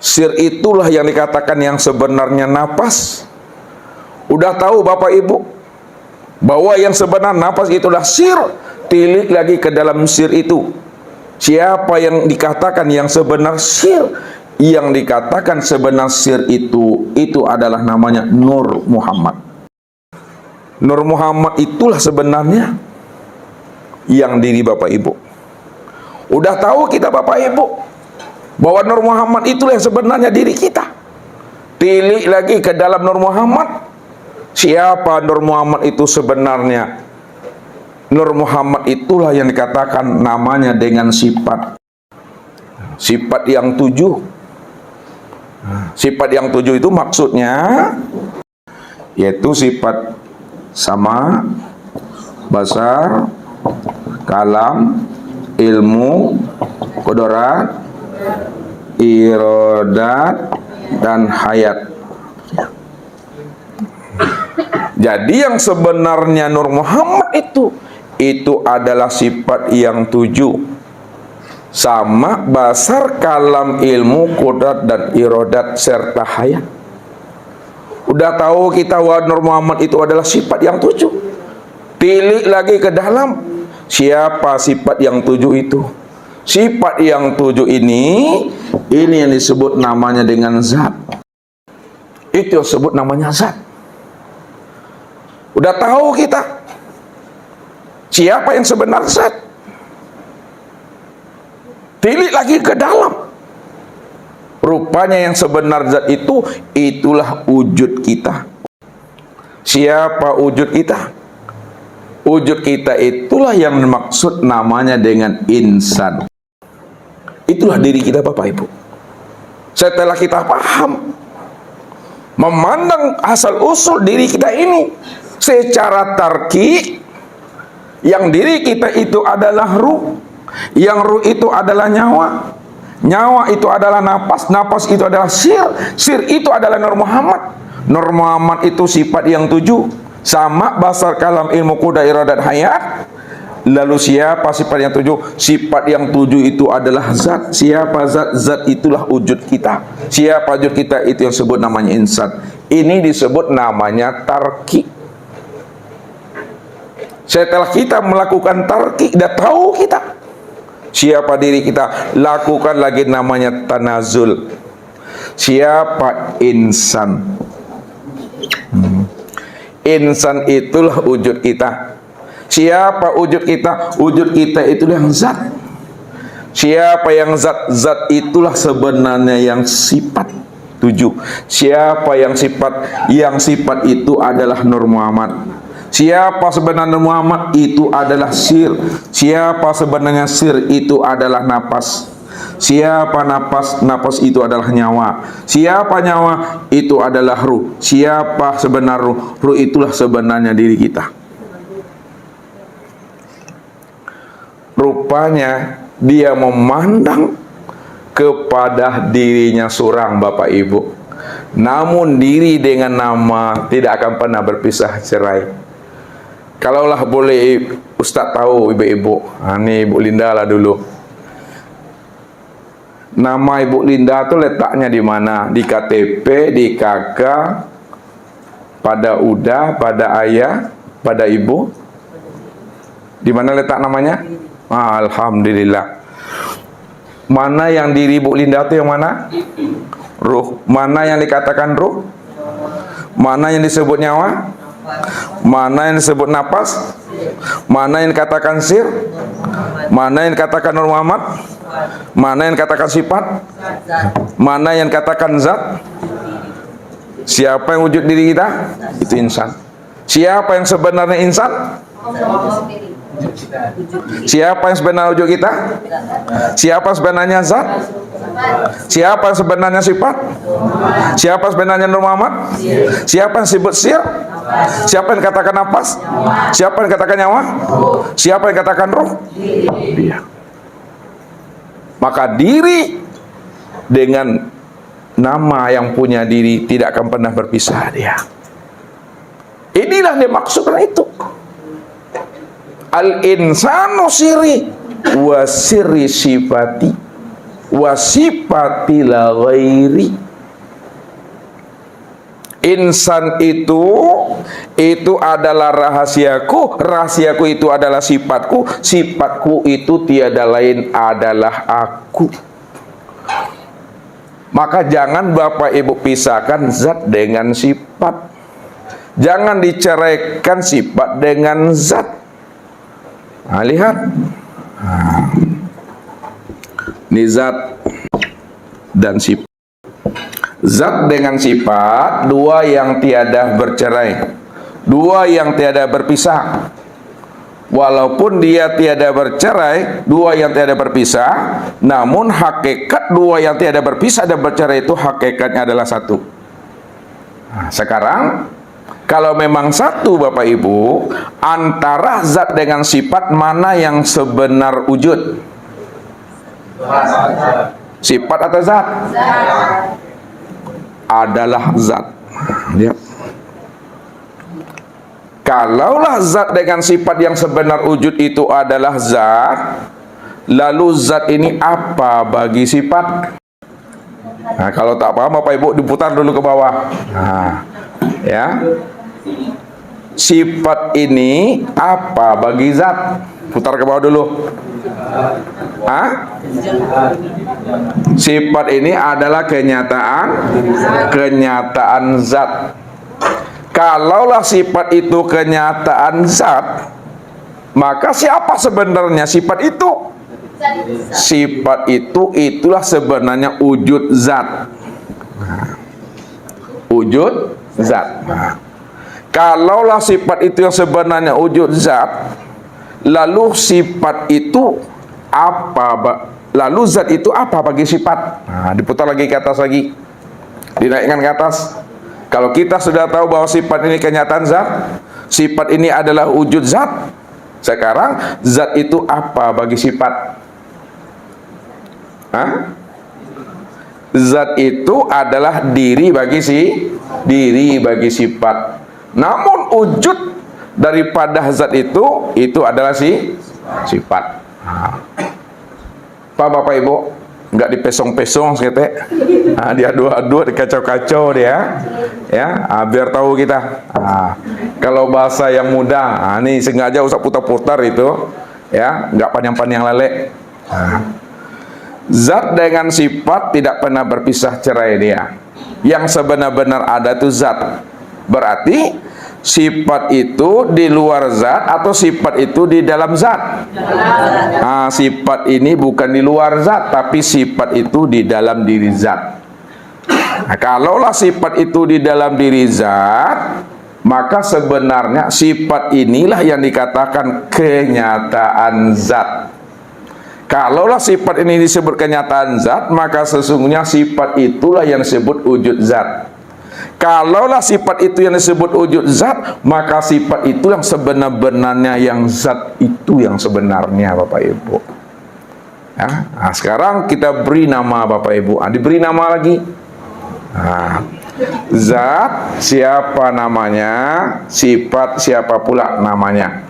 Sir itulah yang dikatakan yang sebenarnya napas. Udah tahu Bapak Ibu bahwa yang sebenar napas itulah sir. Tilik lagi ke dalam sir itu. Siapa yang dikatakan yang sebenar sir? Yang dikatakan sebenar sir itu adalah namanya Nur Muhammad. Nur Muhammad itulah sebenarnya yang diri Bapak Ibu. Udah tahu kita Bapak Ibu bahwa Nur Muhammad itulah yang sebenarnya diri kita. Tilik lagi ke dalam Nur Muhammad. Siapa Nur Muhammad itu sebenarnya? Nur Muhammad itulah yang dikatakan namanya dengan sifat. Sifat yang 7. Sifat yang 7 itu maksudnya yaitu sifat sama, basar, kalam, ilmu, qudrat, iradat, dan hayat. Jadi yang sebenarnya Nur Muhammad itu adalah sifat yang 7. Sama, basar, kalam, ilmu, qudrat, dan iradat, serta hayat. Udah tahu kita bahwa Nur Muhammad itu adalah sifat yang 7. Tilik lagi ke dalam, siapa sifat yang 7 itu? Sifat yang 7 ini yang disebut namanya dengan zat. Itu yang disebut namanya zat. Udah tahu kita siapa yang sebenar zat? Tilik lagi ke dalam. Rupanya yang sebenar zat itulah wujud kita. Siapa wujud kita? Wujud kita itulah yang dimaksud namanya dengan insan. Itulah diri kita Bapak Ibu. Setelah kita paham, memandang asal usul diri kita ini secara tarki, yang diri kita itu adalah ruh, yang ruh itu adalah nyawa, nyawa itu adalah napas, napas itu adalah sir, sir itu adalah Nur Muhammad. Nur Muhammad itu sifat yang 7, sama, basar, kalam, ilmu, qudrat, iradat, hayat. Lalu siapa sifat yang 7? Sifat yang 7 itu adalah zat. Siapa zat? Zat itulah wujud kita. Siapa wujud kita? Itu yang disebut namanya insan. Ini disebut namanya tarki. Setelah kita melakukan tarki, dah tahu kita siapa diri kita, lakukan lagi namanya tanazul. Siapa insan? Insan itulah wujud kita. Siapa wujud kita? Wujud kita itulah yang zat. Siapa yang zat? Zat itulah sebenarnya yang sifat 7. Siapa yang sifat? Yang sifat itu adalah Nur Muhammad. Siapa sebenarnya Nur Muhammad? Itu adalah sir. Siapa sebenarnya sir? Itu adalah napas. Siapa napas? Napas itu adalah nyawa. Siapa nyawa? Itu adalah ruh. Siapa sebenar ruh? Ruh itulah sebenarnya diri kita. Rupanya dia memandang kepada dirinya seorang Bapak Ibu. Namun diri dengan nama tidak akan pernah berpisah cerai. Kalaulah boleh Ustaz tahu ibu-ibu, ini Ibu Linda lah dulu. Nama Ibu Linda itu letaknya di mana? Di KTP, di KK, pada uda, pada ayah, pada ibu. Di mana letak namanya? Alhamdulillah. Mana yang diri Ibu Linda itu yang mana? Ruh. Mana yang dikatakan ruh? Mana yang disebut nyawa? Mana yang disebut napas? Mana yang dikatakan sir? Mana yang dikatakan Nur Muhammad? Mana yang dikatakan sifat? Mana yang dikatakan zat? Siapa yang wujud diri kita? Itu insan. Siapa yang sebenarnya insan? Siapa yang sebenarnya wujud kita? Siapa sebenarnya zat? Siapa yang sebenarnya sifat? Siapa sebenarnya Nur Muhammad? Siapa yang sebut sir? Siapa yang katakan nafas? Siapa yang katakan nyawa? Siapa yang katakan roh? Dia. Maka diri dengan nama yang punya diri tidak akan pernah berpisah dia. Inilah dia maksudnya itu. Al-insanu siri wa siri sifati wa sifati la ghairi. Insan itu adalah rahasiaku, rahasiaku itu adalah sifatku, sifatku itu tiada lain adalah aku. Maka jangan Bapak Ibu pisahkan zat dengan sifat. Jangan diceraikan sifat dengan zat. Nah, lihat. Ini zat dan sifat. Zat dengan sifat, dua yang tiada bercerai, dua yang tiada berpisah. Walaupun dia tiada bercerai, dua yang tiada berpisah, namun hakikat dua yang tiada berpisah dan bercerai itu hakikatnya adalah satu. Nah, sekarang kalau memang satu Bapak Ibu, antara zat dengan sifat mana yang sebenar wujud? Sifat atau zat? Adalah zat. Lihat. Kalaulah zat dengan sifat yang sebenar wujud itu adalah zat, lalu zat ini apa bagi sifat? Nah, kalau tak paham Bapak Ibu diputar dulu ke bawah. Nah, ya. Sifat ini apa bagi zat? Putar ke bawah dulu. Sifat ini adalah kenyataan zat. Kalaulah sifat itu kenyataan zat, maka siapa sebenarnya sifat itu? Sifat itu itulah sebenarnya wujud zat. Wujud zat. Kalaulah sifat itu yang sebenarnya wujud zat, lalu sifat itu apa? Lalu zat itu apa bagi sifat? Nah, diputar lagi ke atas lagi, dinaikkan ke atas. Kalau kita sudah tahu bahwa sifat ini kenyataan zat, sifat ini adalah wujud zat, sekarang zat itu apa bagi sifat? Zat itu adalah diri bagi sifat. Namun wujud daripada zat itu adalah sifat. Pak Bapak Ibu, nggak dipesong-pesong sekete. Diadu-adu, dikacau-kacau dia. Ya, biar tahu kita. Kalau bahasa yang mudah, ini sengaja usah putar-putar itu, ya, nggak panjang-panjang lele. Zat dengan sifat tidak pernah berpisah cerai dia. Yang sebenar-benar ada itu zat. Berarti sifat itu di luar zat atau sifat itu di dalam zat? Sifat ini bukan di luar zat, tapi sifat itu di dalam diri zat. Nah, kalaulah sifat itu di dalam diri zat, maka sebenarnya sifat inilah yang dikatakan kenyataan zat. Kalaulah sifat ini disebut kenyataan zat, maka sesungguhnya sifat itulah yang disebut wujud zat. Kalaulah sifat itu yang disebut wujud zat, maka sifat itu yang sebenar-benarnya, yang zat itu yang sebenarnya Bapak Ibu. Ya, nah, sekarang kita beri nama Bapak Ibu. Diberi nama lagi. Zat siapa namanya, sifat siapa pula namanya.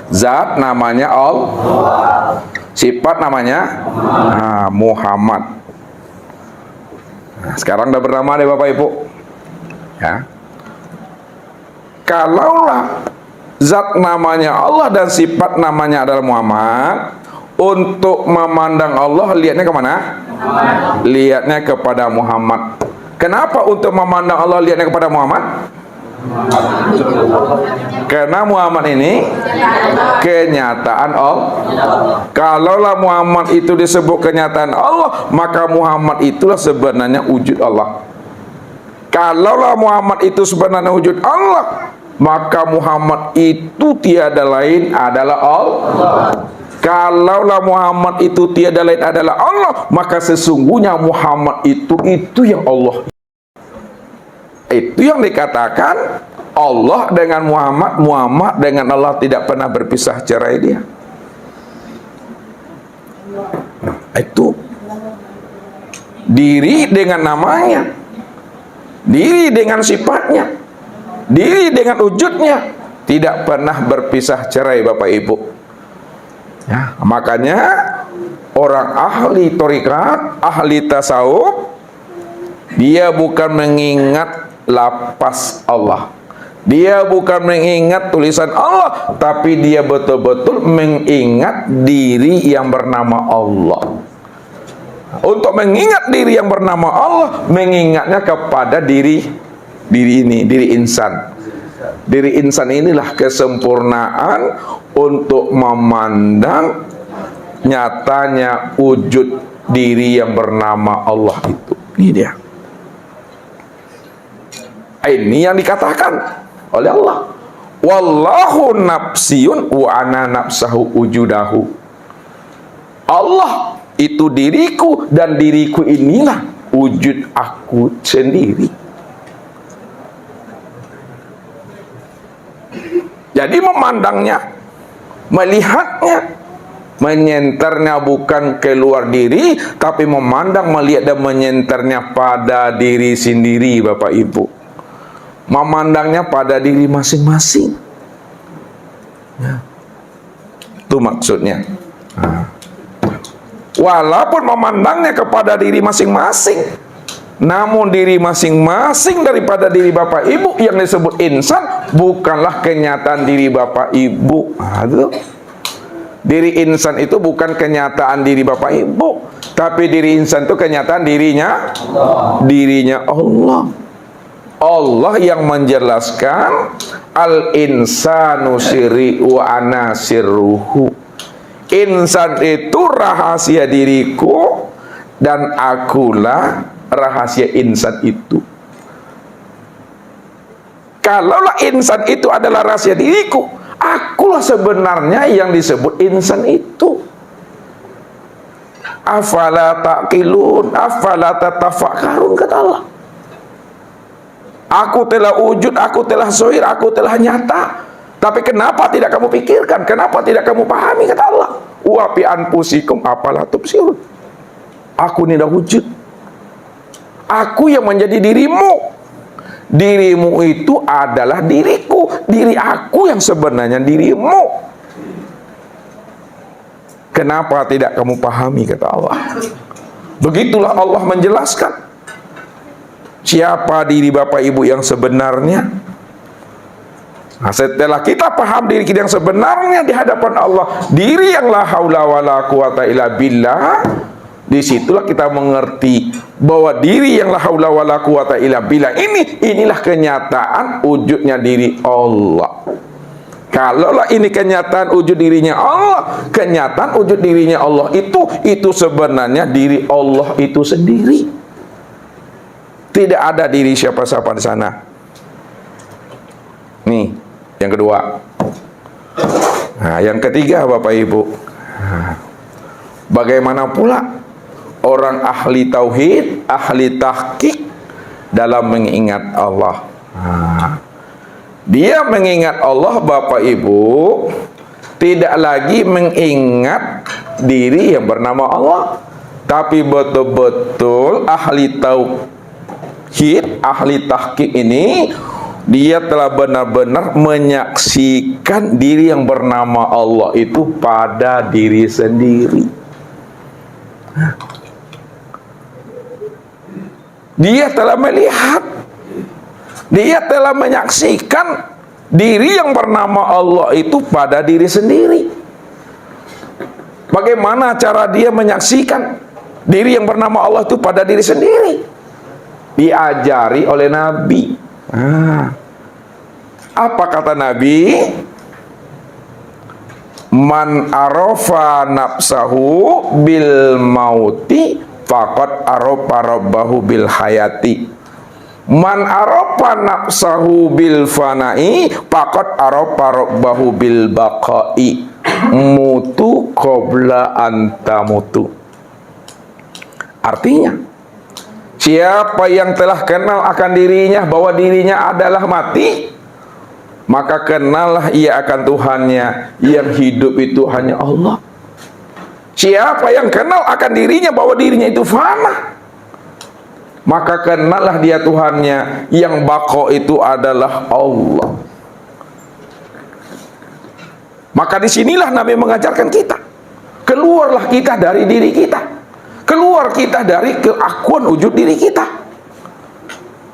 Zat namanya Allah, sifat namanya Muhammad. Nah, sekarang udah bernama deh Bapak Ibu. Ya. Kalaulah zat namanya Allah dan sifat namanya adalah Muhammad, untuk memandang Allah lihatnya kemana? Lihatnya kepada Muhammad. Kenapa untuk memandang Allah lihatnya kepada Muhammad? Karena Muhammad ini kenyataan Allah. Kalaulah Muhammad itu disebut kenyataan Allah, maka Muhammad itulah sebenarnya wujud Allah. Kalaulah Muhammad itu sebenarnya wujud Allah, maka Muhammad itu tiada lain adalah Allah. Kalaulah Muhammad itu tiada lain adalah Allah, maka sesungguhnya Muhammad itu yang Allah. Itu yang dikatakan Allah dengan Muhammad, Muhammad dengan Allah tidak pernah berpisah cerai dia. Itu diri dengan namanya, diri dengan sifatnya, diri dengan wujudnya, tidak pernah berpisah cerai, Bapak Ibu. Ya, makanya orang ahli thariqat, ahli tasawuf, dia bukan mengingat lapas Allah, dia bukan mengingat tulisan Allah, tapi dia betul-betul mengingat diri yang bernama Allah. Untuk mengingat diri yang bernama Allah, mengingatnya kepada diri ini, diri insan. Diri insan inilah kesempurnaan untuk memandang nyatanya wujud diri yang bernama Allah itu. Ini dia. Ini yang dikatakan oleh Allah. Wallahu nafsiyun wa ana nafsahu wujudahu. Allah itu diriku dan diriku inilah wujud aku sendiri. Jadi memandangnya, melihatnya, menyenternya bukan keluar diri, tapi memandang, melihat dan menyenternya pada diri sendiri, Bapak Ibu. Memandangnya pada diri masing-masing. Ya. Itu maksudnya. Walaupun memandangnya kepada diri masing-masing, namun diri masing-masing daripada diri Bapak Ibu yang disebut insan bukanlah kenyataan diri Bapak Ibu. Diri insan itu bukan kenyataan diri Bapak Ibu, tapi diri insan itu kenyataan dirinya Allah. Dirinya Allah. Allah yang menjelaskan al-insanu sirri wa ana sirruhu. Insan itu rahasia diriku dan akulah rahasia insan itu. Kalaulah insan itu adalah rahasia diriku, akulah sebenarnya yang disebut insan itu. Afala taqilun, afala tatafakkarun, kata Allah. Aku telah wujud, aku telah zahir, aku telah nyata. Tapi kenapa tidak kamu pikirkan? Kenapa tidak kamu pahami, kata Allah? Wa fi anfusikum afala tubsirun. Aku ini dah wujud. Aku yang menjadi dirimu. Dirimu itu adalah diriku. Diri aku yang sebenarnya dirimu. Kenapa tidak kamu pahami, kata Allah. Begitulah Allah menjelaskan siapa diri Bapak Ibu yang sebenarnya. Nah, setelah kita paham diri kita yang sebenarnya di hadapan Allah, diri yang la haula wala quwata illa billah, disitulah kita mengerti bahwa diri yang la haula wala quwata illa billah inilah kenyataan wujudnya diri Allah. Kalaulah ini kenyataan wujud dirinya Allah, kenyataan wujud dirinya Allah itu sebenarnya diri Allah itu sendiri. Tidak ada diri siapa-siapa di sana. Nih, yang kedua. Nah, yang ketiga, Bapak Ibu. Bagaimana pula orang ahli tauhid, ahli tahqiq dalam mengingat Allah. Dia mengingat Allah, Bapak Ibu, tidak lagi mengingat diri yang bernama Allah, tapi betul-betul ahli tauhid, ahli tahqiq ini dia telah benar-benar menyaksikan diri yang bernama Allah itu pada diri sendiri. Dia telah melihat, dia telah menyaksikan diri yang bernama Allah itu pada diri sendiri. Bagaimana cara dia menyaksikan diri yang bernama Allah itu pada diri sendiri? Diajari oleh Nabi. Apa kata Nabi? Man arafa nafsahu bil mauti faqad arafa rabbahu bil hayati. Man arafa nafsahu bil fana'i faqad arafa rabbahu bil baqa'i. mutu qabla antamutu. Artinya, siapa yang telah kenal akan dirinya bahwa dirinya adalah mati, maka kenallah ia akan Tuhannya yang hidup itu hanya Allah. Siapa yang kenal akan dirinya bahwa dirinya itu fana, maka kenallah dia Tuhannya yang baqo itu adalah Allah. Maka disinilah Nabi mengajarkan kita, keluarlah kita dari diri kita, keluar kita dari keakuan wujud diri kita.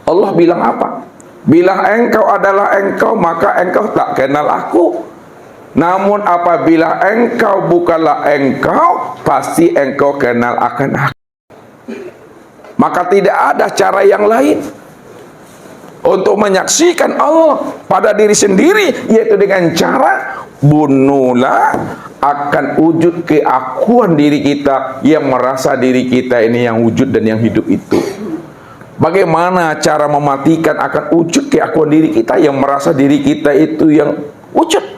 Allah bilang apa? Bilang engkau adalah engkau, maka engkau tak kenal aku. Namun apabila engkau bukanlah engkau, pasti engkau kenal akan aku. Maka tidak ada cara yang lain untuk menyaksikan Allah pada diri sendiri, yaitu dengan cara bunuhlah akan wujud keakuan diri kita yang merasa diri kita ini yang wujud dan yang hidup itu. Bagaimana cara mematikan akan wujud keakuan diri kita yang merasa diri kita itu yang wujud?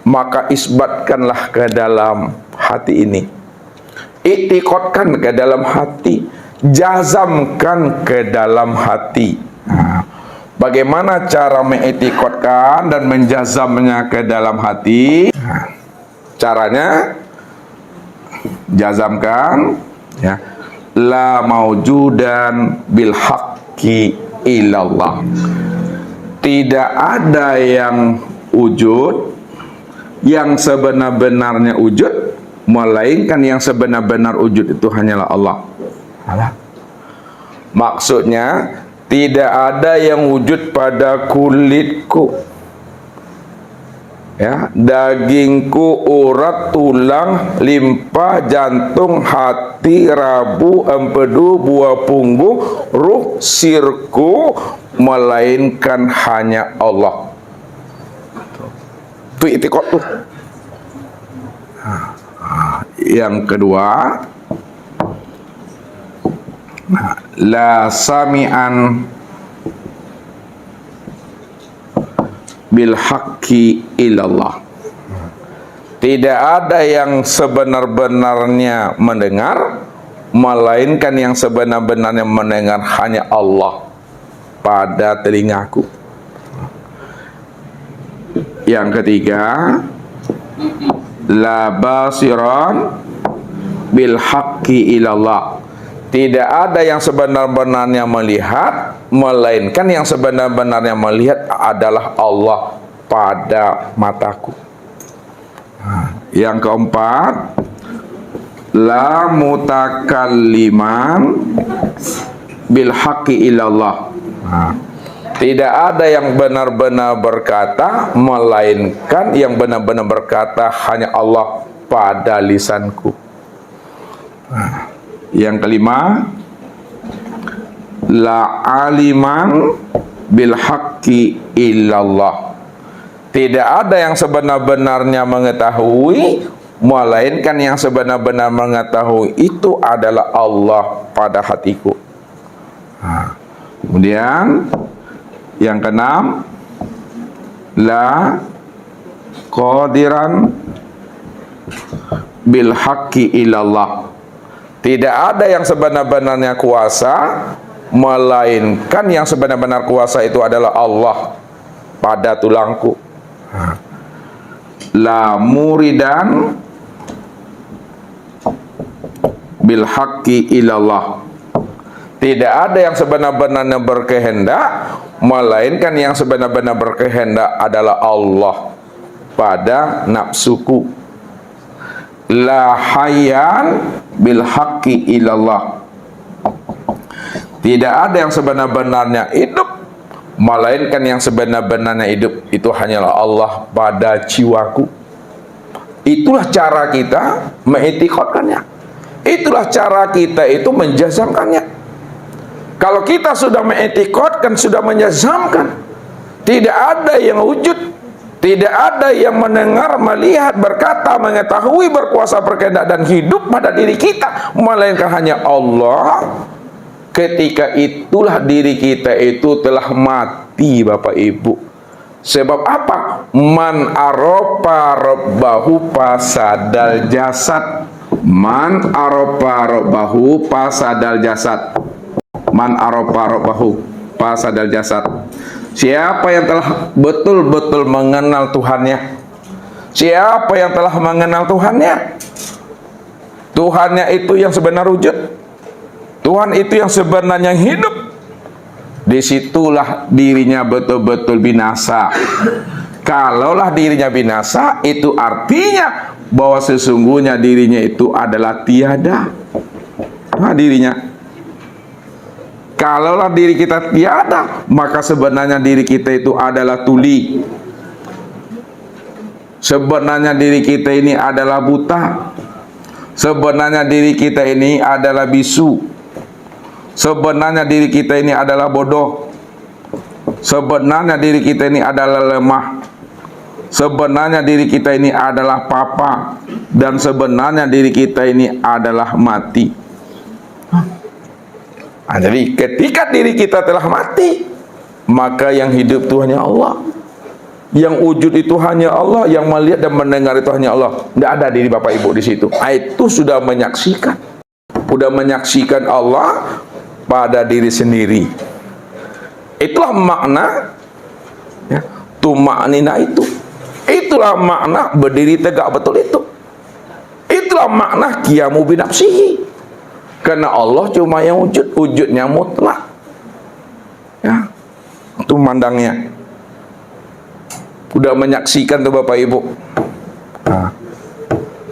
Maka isbatkanlah ke dalam hati ini, iktiqadkan ke dalam hati, jazamkan ke dalam hati. Bagaimana cara mengiktiqadkan dan menjazamnya ke dalam hati? Caranya jazamkan, ya, la maujudan bil haqqi illallah. Tidak ada yang wujud, yang sebenar-benarnya wujud, melainkan yang sebenar-benar wujud itu hanyalah Allah. Maksudnya, tidak ada yang wujud pada kulitku, ya, dagingku, urat, tulang, limpa, jantung, hati, rabu, empedu, buah punggung, ruh, sirku, melainkan hanya Allah. Itu itikad tuh. Yang kedua, la sami'an bil haqqi illallah. Tidak ada yang sebenar-benarnya mendengar, melainkan yang sebenar-benarnya mendengar hanya Allah pada telingaku. Yang ketiga, la basiran bil haqqi ilallah. Tidak ada yang sebenar-benarnya melihat, melainkan yang sebenar-benarnya melihat adalah Allah pada mataku. Yang keempat, la mutakalliman bil haqqi ilallah. Tidak ada yang benar-benar berkata, melainkan yang benar-benar berkata hanya Allah pada lisanku. Yang kelima, la aliman bil haqqi illallah. Tidak ada yang sebenar-benarnya mengetahui, melainkan yang sebenar-benar mengetahui itu adalah Allah pada hatiku. Kemudian yang keenam, la qadiran bil haqqi ilallah. Tidak ada yang sebenar-benarnya kuasa, melainkan yang sebenar-benar kuasa itu adalah Allah pada tulangku. La muridan bil haqqi ilallah. Tidak ada yang sebenar-benarnya berkehendak, melainkan yang sebenar-benar berkehendak adalah Allah pada nafsuku. La hayyan bil haqqi ilallah. Tidak ada yang sebenar-benarnya hidup, melainkan yang sebenar-benarnya hidup itu hanyalah Allah pada jiwaku. Itulah cara kita mengiktikadkannya. Itulah cara kita itu menjazamkannya. Kalau kita sudah mengiktikadkan, sudah menjazamkan, tidak ada yang wujud, tidak ada yang mendengar, melihat, berkata, mengetahui, berkuasa, berkehendak dan hidup pada diri kita, melainkan hanya Allah. Ketika itulah diri kita itu telah mati, Bapak Ibu. Sebab apa? Man aropa robbahu fasadal jasad. Man aropa robbahu fasadal jasad. Man aropa robbahu fasadal jasad. Siapa yang telah betul-betul mengenal Tuhannya? Siapa yang telah mengenal Tuhannya? Tuhannya itu yang sebenar wujud. Tuhan itu yang sebenarnya hidup. Disitulah dirinya betul-betul binasa. Kalaulah dirinya binasa, itu artinya bahwa sesungguhnya dirinya itu adalah tiada. Nah, dirinya. Kalaulah diri kita tiada, maka sebenarnya diri kita itu adalah tuli. Sebenarnya diri kita ini adalah buta. Sebenarnya diri kita ini adalah bisu. Sebenarnya diri kita ini adalah bodoh. Sebenarnya diri kita ini adalah lemah. Sebenarnya diri kita ini adalah papa. Dan sebenarnya diri kita ini adalah mati. Nah, jadi ketika diri kita telah mati, maka yang hidup itu hanya Allah. Yang wujud itu hanya Allah. Yang melihat dan mendengar itu hanya Allah. Tidak ada diri Bapak Ibu di situ. Itu sudah menyaksikan. Sudah menyaksikan Allah pada diri sendiri. Itulah makna ya, tumaknina itu. Itulah makna berdiri tegak betul itu. Itulah makna qiyamu binafsihi. Karena Allah cuma yang wujud, wujudnya mutlak. Ya, itu mandangnya. Udah menyaksikan tuh Bapak Ibu. Nah,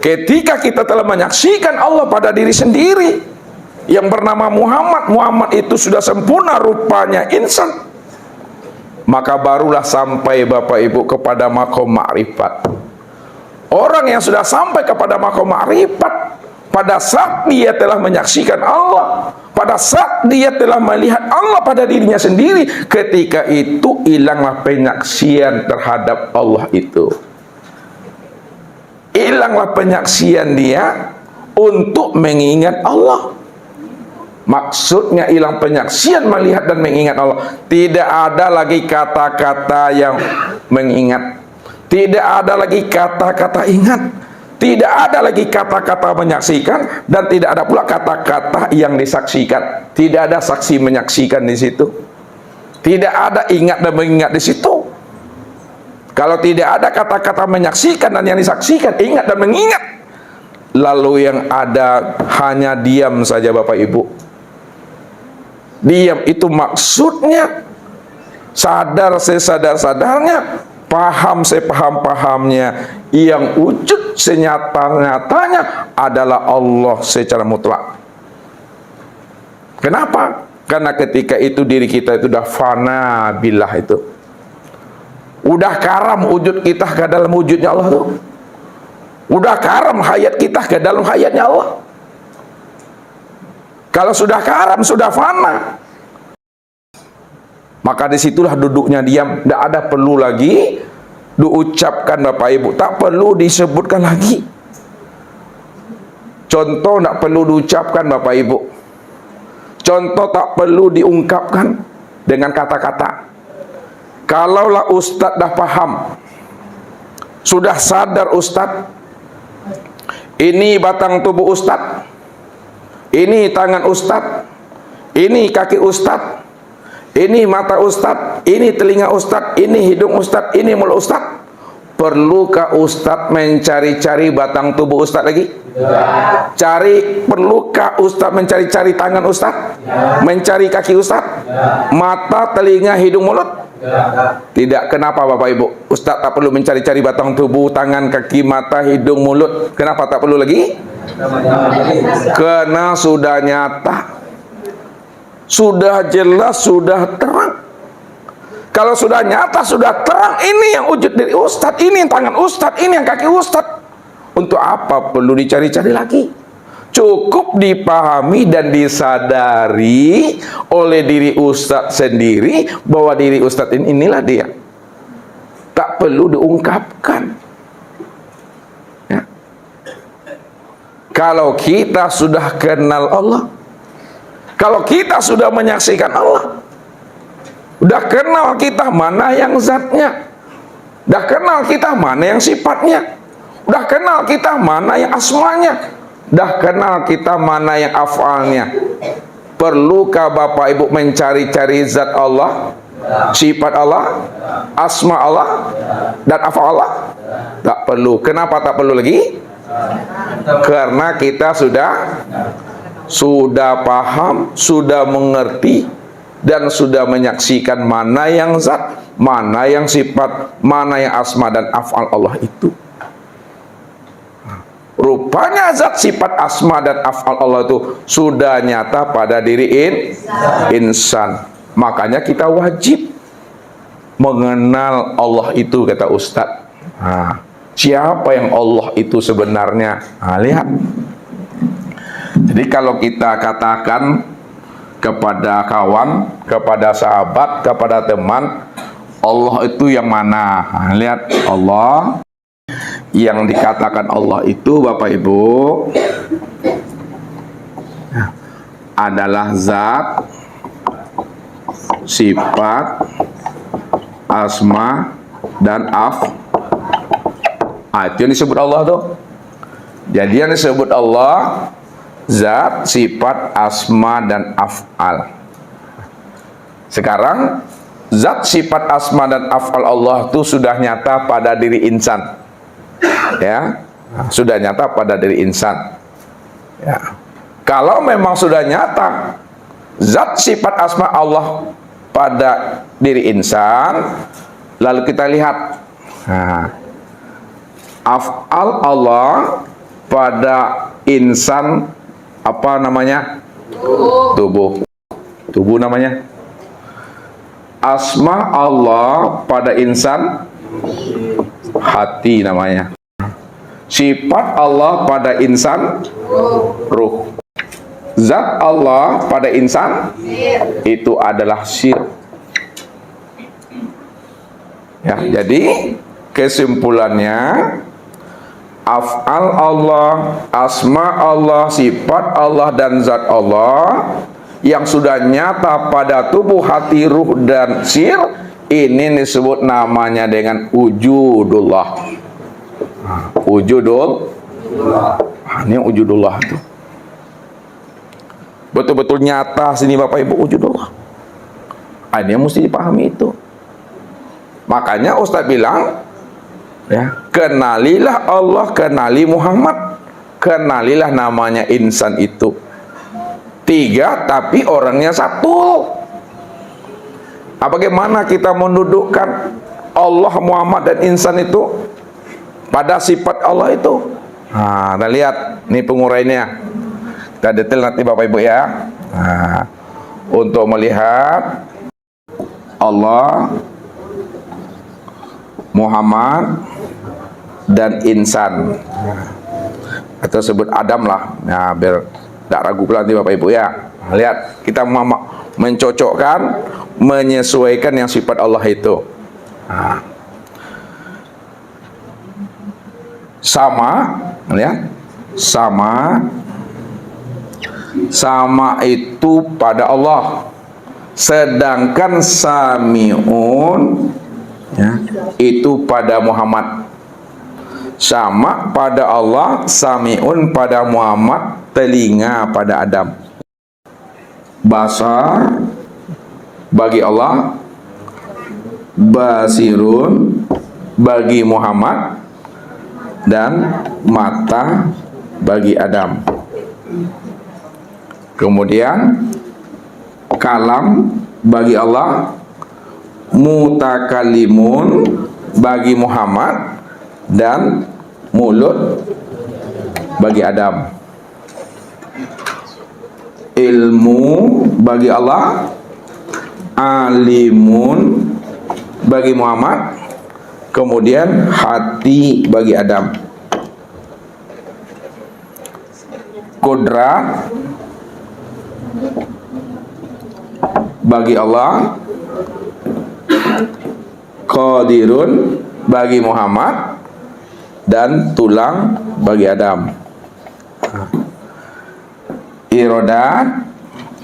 ketika kita telah menyaksikan Allah pada diri sendiri, yang bernama Muhammad. Muhammad itu sudah sempurna rupanya insan. Maka barulah sampai Bapak Ibu kepada makom ma'rifat. Orang yang sudah sampai kepada makom ma'rifat, pada saat dia telah menyaksikan Allah, pada saat dia telah melihat Allah pada dirinya sendiri, ketika itu hilanglah penyaksian terhadap Allah itu. Hilanglah penyaksian dia untuk mengingat Allah. Maksudnya hilang penyaksian melihat dan mengingat Allah. Tidak ada lagi kata-kata yang mengingat. Tidak ada lagi kata-kata ingat. Tidak ada lagi kata-kata menyaksikan. Dan tidak ada pula kata-kata yang disaksikan. Tidak ada saksi menyaksikan di situ. Tidak ada ingat dan mengingat di situ. Kalau tidak ada kata-kata menyaksikan dan yang disaksikan, ingat dan mengingat, lalu yang ada hanya diam saja Bapak Ibu. Diam itu maksudnya sadar sesadar-sadarnya, paham sepaham-pahamnya, yang wujud senyata-nyatanya adalah Allah secara mutlak. Kenapa? Karena ketika itu diri kita itu sudah fana billah itu. Udah karam wujud kita ke dalam wujudnya Allah tuh. Udah karam hayat kita ke dalam hayatnya Allah. Kalau sudah karam, sudah fana, maka disitulah duduknya diam. Tidak ada perlu lagi diucapkan Bapak Ibu. Tak perlu disebutkan lagi. Contoh tak perlu diucapkan Bapak Ibu. Contoh tak perlu diungkapkan dengan kata-kata. Kalaulah Ustadz dah paham, sudah sadar Ustadz, ini batang tubuh Ustadz, ini tangan Ustadz, ini kaki Ustadz, ini mata Ustadz, ini telinga Ustadz, ini hidung Ustadz, ini mulut Ustadz. Perlukah Ustadz mencari-cari batang tubuh Ustadz lagi? Ya. Perlukah Ustadz mencari-cari tangan Ustadz? Ya. Mencari kaki Ustadz? Ya. Mata, telinga, hidung, mulut? Ya. Tidak. Kenapa Bapak Ibu? Ustadz tak perlu mencari-cari batang tubuh, tangan, kaki, mata, hidung, mulut. Kenapa tak perlu lagi? Karena sudah nyata, sudah jelas, sudah terang. Kalau sudah nyata, sudah terang, ini yang wujud dari Ustadz, ini yang tangan Ustadz, ini yang kaki Ustadz. Untuk apa perlu dicari-cari lagi? Cukup dipahami dan disadari oleh diri Ustadz sendiri bahwa diri Ustadz inilah dia. Tak perlu diungkapkan. Ya. Kalau kita sudah kenal Allah, kalau kita sudah menyaksikan Allah, udah kenal kita mana yang zatnya, Dah kenal kita mana yang sifatnya, dah kenal kita mana yang asmanya, dah kenal kita mana yang afalnya. Perlukah Bapak Ibu mencari-cari zat Allah, sifat Allah, asma Allah, dan afal Allah? Tak perlu. Kenapa tak perlu lagi? Karena kita sudah paham, sudah mengerti, dan sudah menyaksikan mana yang zat, mana yang sifat, mana yang asma dan af'al Allah itu. Rupanya zat, sifat, asma dan af'al Allah itu sudah nyata pada diri insan. Makanya kita wajib mengenal Allah itu, kata Ustadz. Siapa yang Allah itu sebenarnya? Lihat. Jadi kalau kita katakan kepada kawan, kepada sahabat, kepada teman, Allah itu yang mana? Lihat, Allah yang dikatakan Allah itu, Bapak Ibu, adalah zat, sifat, asma, dan itu yang disebut Allah tuh. Jadi yang disebut Allah zat, sifat, asma, dan af'al. Sekarang zat, sifat, asma, dan af'al Allah itu sudah nyata pada diri insan. Ya, sudah nyata pada diri insan. Ya. Kalau memang sudah nyata zat, sifat, asma Allah pada diri insan, lalu kita lihat af'al Allah pada insan, apa namanya? Tubuh namanya. Asma Allah pada insan, hati namanya. Sifat Allah pada insan, ruh. Zat Allah pada insan, itu adalah sir. Ya, jadi kesimpulannya, af'al Allah, asma Allah, sifat Allah, dan zat Allah yang sudah nyata pada tubuh, hati, ruh, dan sir, ini disebut namanya dengan wujudullah. Ini wujudullah itu betul-betul nyata sini, Bapak Ibu, wujudullah. Ini mesti dipahami itu. Makanya Ustaz bilang, ya, kenalilah Allah, kenali Muhammad, kenalilah namanya insan itu. 3 tapi orangnya 1. Bagaimana kita mendudukkan Allah, Muhammad, dan insan itu pada sifat Allah itu? Kita lihat nih penguraiannya. Kita detail nanti Bapak Ibu ya. Untuk melihat Allah, Muhammad, dan insan, atau sebut Adam lah, nah, biar tidak ragu pula nanti Bapak Ibu ya. Lihat, kita mencocokkan, menyesuaikan yang sifat Allah itu. Sama, lihat, sama itu pada Allah, sedangkan sami'un, ya, itu pada Muhammad. Sama pada Allah, sami'un pada Muhammad, telinga pada Adam. Basar bagi Allah, basirun bagi Muhammad, dan mata bagi Adam. Kemudian kalam bagi Allah, mutakalimun bagi Muhammad, dan mulut bagi Adam. Ilmu bagi Allah, alimun bagi Muhammad, kemudian hati bagi Adam. Qudrat bagi Allah, qadirun bagi Muhammad, dan tulang bagi Adam. Iradat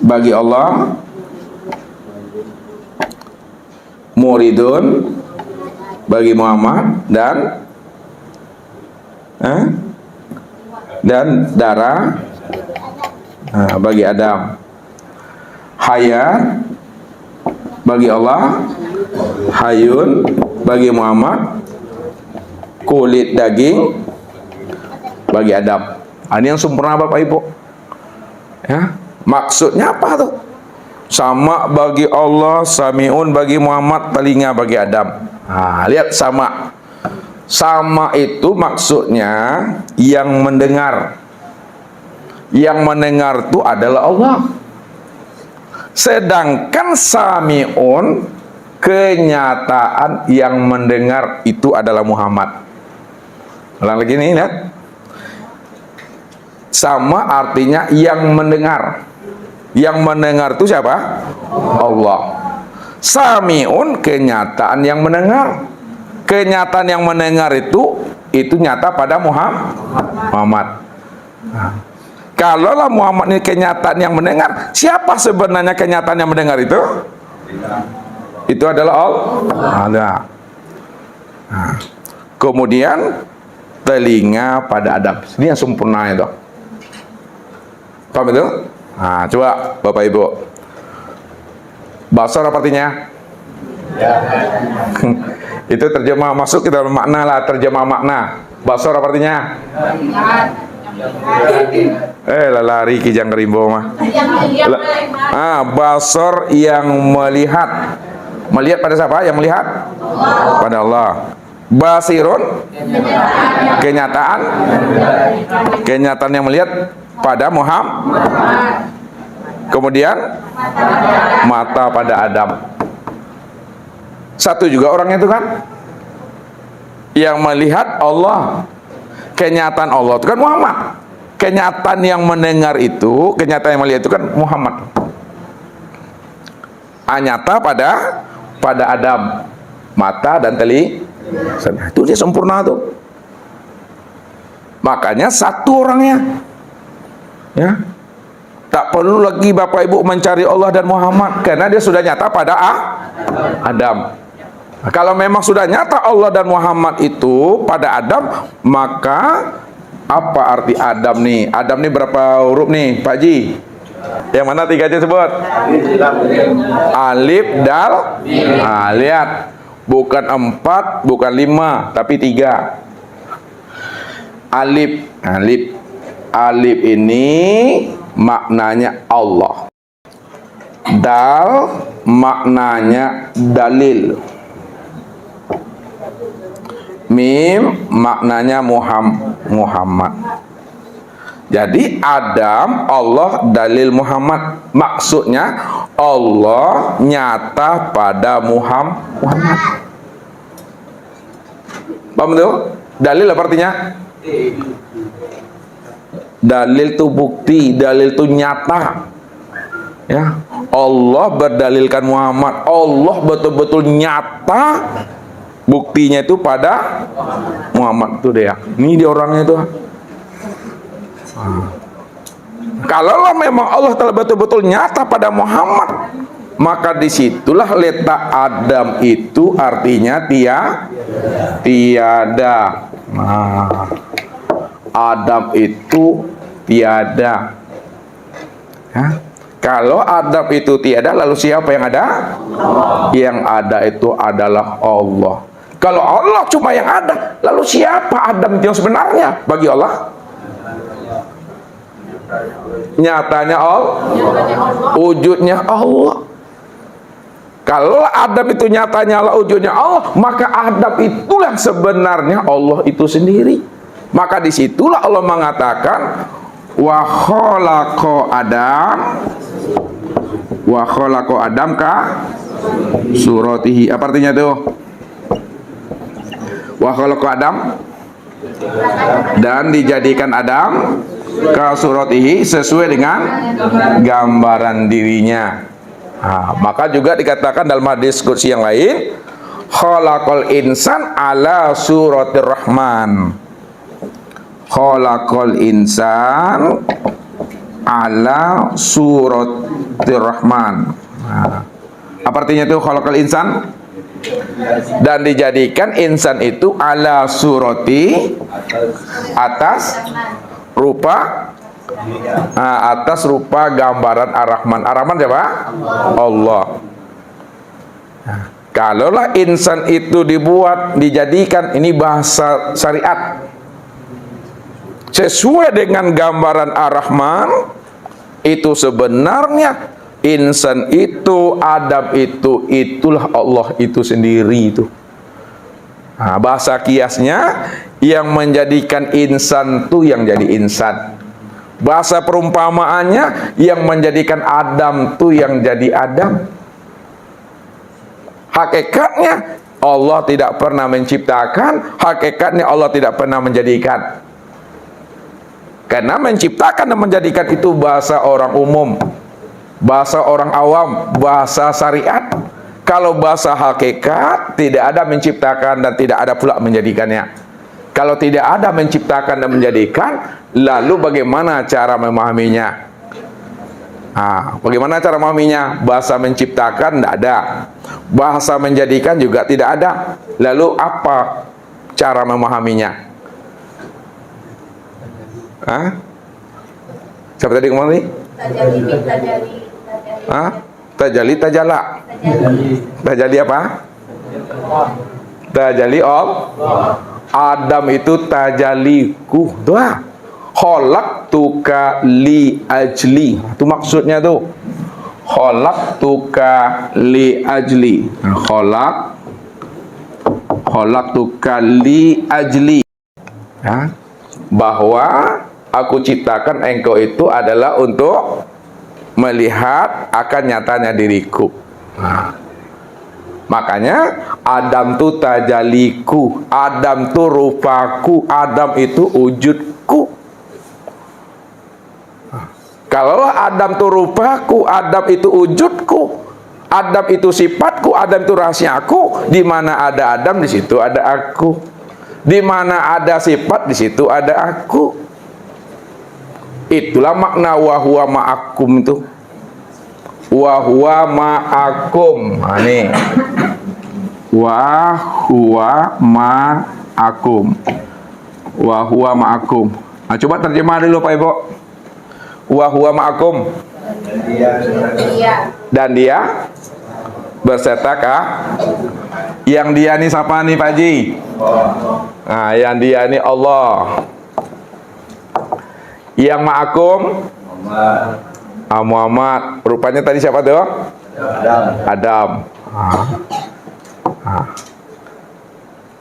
bagi Allah, muridun bagi Muhammad dan darah bagi Adam. Hayat bagi Allah, hayun bagi Muhammad, kulit daging bagi Adam. Ini yang sempurna Bapak Ibu. Ya, maksudnya apa tuh? Sama bagi Allah, samiun bagi Muhammad, telinga bagi Adam. Lihat sama. Sama itu maksudnya yang mendengar. Yang mendengar itu adalah Allah. Sedangkan samiun, kenyataan yang mendengar itu adalah Muhammad. Ulang lagi nih, lihat. Sama artinya yang mendengar. Yang mendengar itu siapa? Allah. Samiun, kenyataan yang mendengar. Kenyataan yang mendengar itu nyata pada Muhammad. Kalaulah Muhammad ini kenyataan yang mendengar, siapa sebenarnya kenyataan yang mendengar itu? Itu adalah Allah. Kemudian telinga pada Adam. Ini yang sempurna itu. Paham itu? Coba Bapak Ibu. Basar apa artinya? Itu terjemah, masuk kita makna lah, terjemah makna. Basar apa artinya? Lari kijang kerimbo mah. Basar yang melihat. Melihat pada siapa? Yang melihat? Pada Allah. Basirun, kenyataan. Kenyataan yang melihat pada Muhammad. Kemudian mata pada Adam. Satu juga orangnya itu kan, yang melihat Allah. Kenyataan Allah itu kan Muhammad. Kenyataan yang mendengar itu, kenyataan yang melihat itu kan Muhammad. Nyata pada Adam, mata dan telinga. Itu dia sempurna tuh. Makanya satu orangnya. Ya. Tak perlu lagi Bapak Ibu mencari Allah dan Muhammad, karena dia sudah nyata pada Adam. Kalau memang sudah nyata Allah dan Muhammad itu pada Adam, maka apa arti Adam nih? Adam nih berapa huruf nih, Pak Ji? Yang mana tiga aja sebut? Alif, dal. Lihat, bukan 4, bukan 5, tapi 3. Alif. Alif ini maknanya Allah. Dal maknanya dalil. Mim maknanya Muhammad. Jadi Adam, Allah, dalil Muhammad. Maksudnya Allah nyata pada Muhammad. Paham tuh? Dalil apa artinya? Dalil itu bukti, dalil itu nyata. Ya, Allah berdalilkan Muhammad. Allah betul-betul nyata. Buktinya itu pada Muhammad itu dia. Ini dia orangnya itu. Kalau memang Allah telah betul-betul nyata pada Muhammad, maka disitulah letak Adam itu artinya tiada. Adam itu tiada. Kalau Adam itu tiada, lalu siapa yang ada? Yang ada itu adalah Allah. Kalau Allah cuma yang ada, lalu siapa Adam yang sebenarnya bagi Allah? Nyatanya Allah, wujudnya Allah. Kalau Adam itu nyatanya Allah, wujudnya Allah, maka Adam itulah sebenarnya Allah itu sendiri. Maka disitulah Allah mengatakan wa khalaqa Adam ka suratihi. Apa artinya itu? Wa khalaqa Adam, dan dijadikan Adam ka suratihi, sesuai dengan gambaran dirinya. Maka juga dikatakan dalam hadis qudsi yang lain, khalaqal insan ala suratir rahman. Khalaqal insan ala suratir rahman. Apa artinya itu khalaqal insan? Dan dijadikan insan itu ala surati, atas rupa gambaran Ar-Rahman. Ar-Rahman siapa? Allah. Kalaulah insan itu dijadikan, ini bahasa syariat, sesuai dengan gambaran Ar-Rahman, itu sebenarnya insan itu, Adam itu, itulah Allah itu sendiri itu. Bahasa kiasnya, yang menjadikan insan itu yang jadi insan. Bahasa perumpamaannya, yang menjadikan Adam itu yang jadi Adam. Hakikatnya Allah tidak pernah menciptakan, hakikatnya Allah tidak pernah menjadikan. Karena menciptakan dan menjadikan itu bahasa orang umum, bahasa orang awam, bahasa syariat. Kalau bahasa hakikat, tidak ada menciptakan dan tidak ada pula menjadikannya. Kalau tidak ada menciptakan dan menjadikan, lalu bagaimana cara memahaminya? Bagaimana cara memahaminya? Bahasa menciptakan tidak ada, bahasa menjadikan juga tidak ada. Lalu apa cara memahaminya? Siapa tadi ngomong nih? Tajali, tajala. Tajali apa? Tajali Adam itu tajaliku. Doa. Khalaqtuka li ajli. Itu maksudnya tuh. Khalaqtuka li ajli. Khalaqtuka li ajli. Bahwa aku ciptakan engkau itu adalah untuk melihat akan nyatanya diriku. Makanya Adam itu tajaliku, Adam itu rupaku, Adam itu wujudku. Kalau Adam itu rupaku, Adam itu wujudku, Adam itu sifatku, Adam itu rahasiaku. Di mana ada Adam, di situ ada aku. Di mana ada sifat, di situ ada aku. Itulah makna wahwa ma'akum itu. Wahwa ma'akum. Nih. Wahwa ma'akum. Wahwa ma'akum. Coba terjemah dulu Pak Ibu. Wahwa ma'akum. Dan dia berserta kah? Yang dia ini siapa nih Pak Haji? Yang dia ini Allah. Yang ma'akum Muhammad. Rupanya tadi siapa tuh? Adam.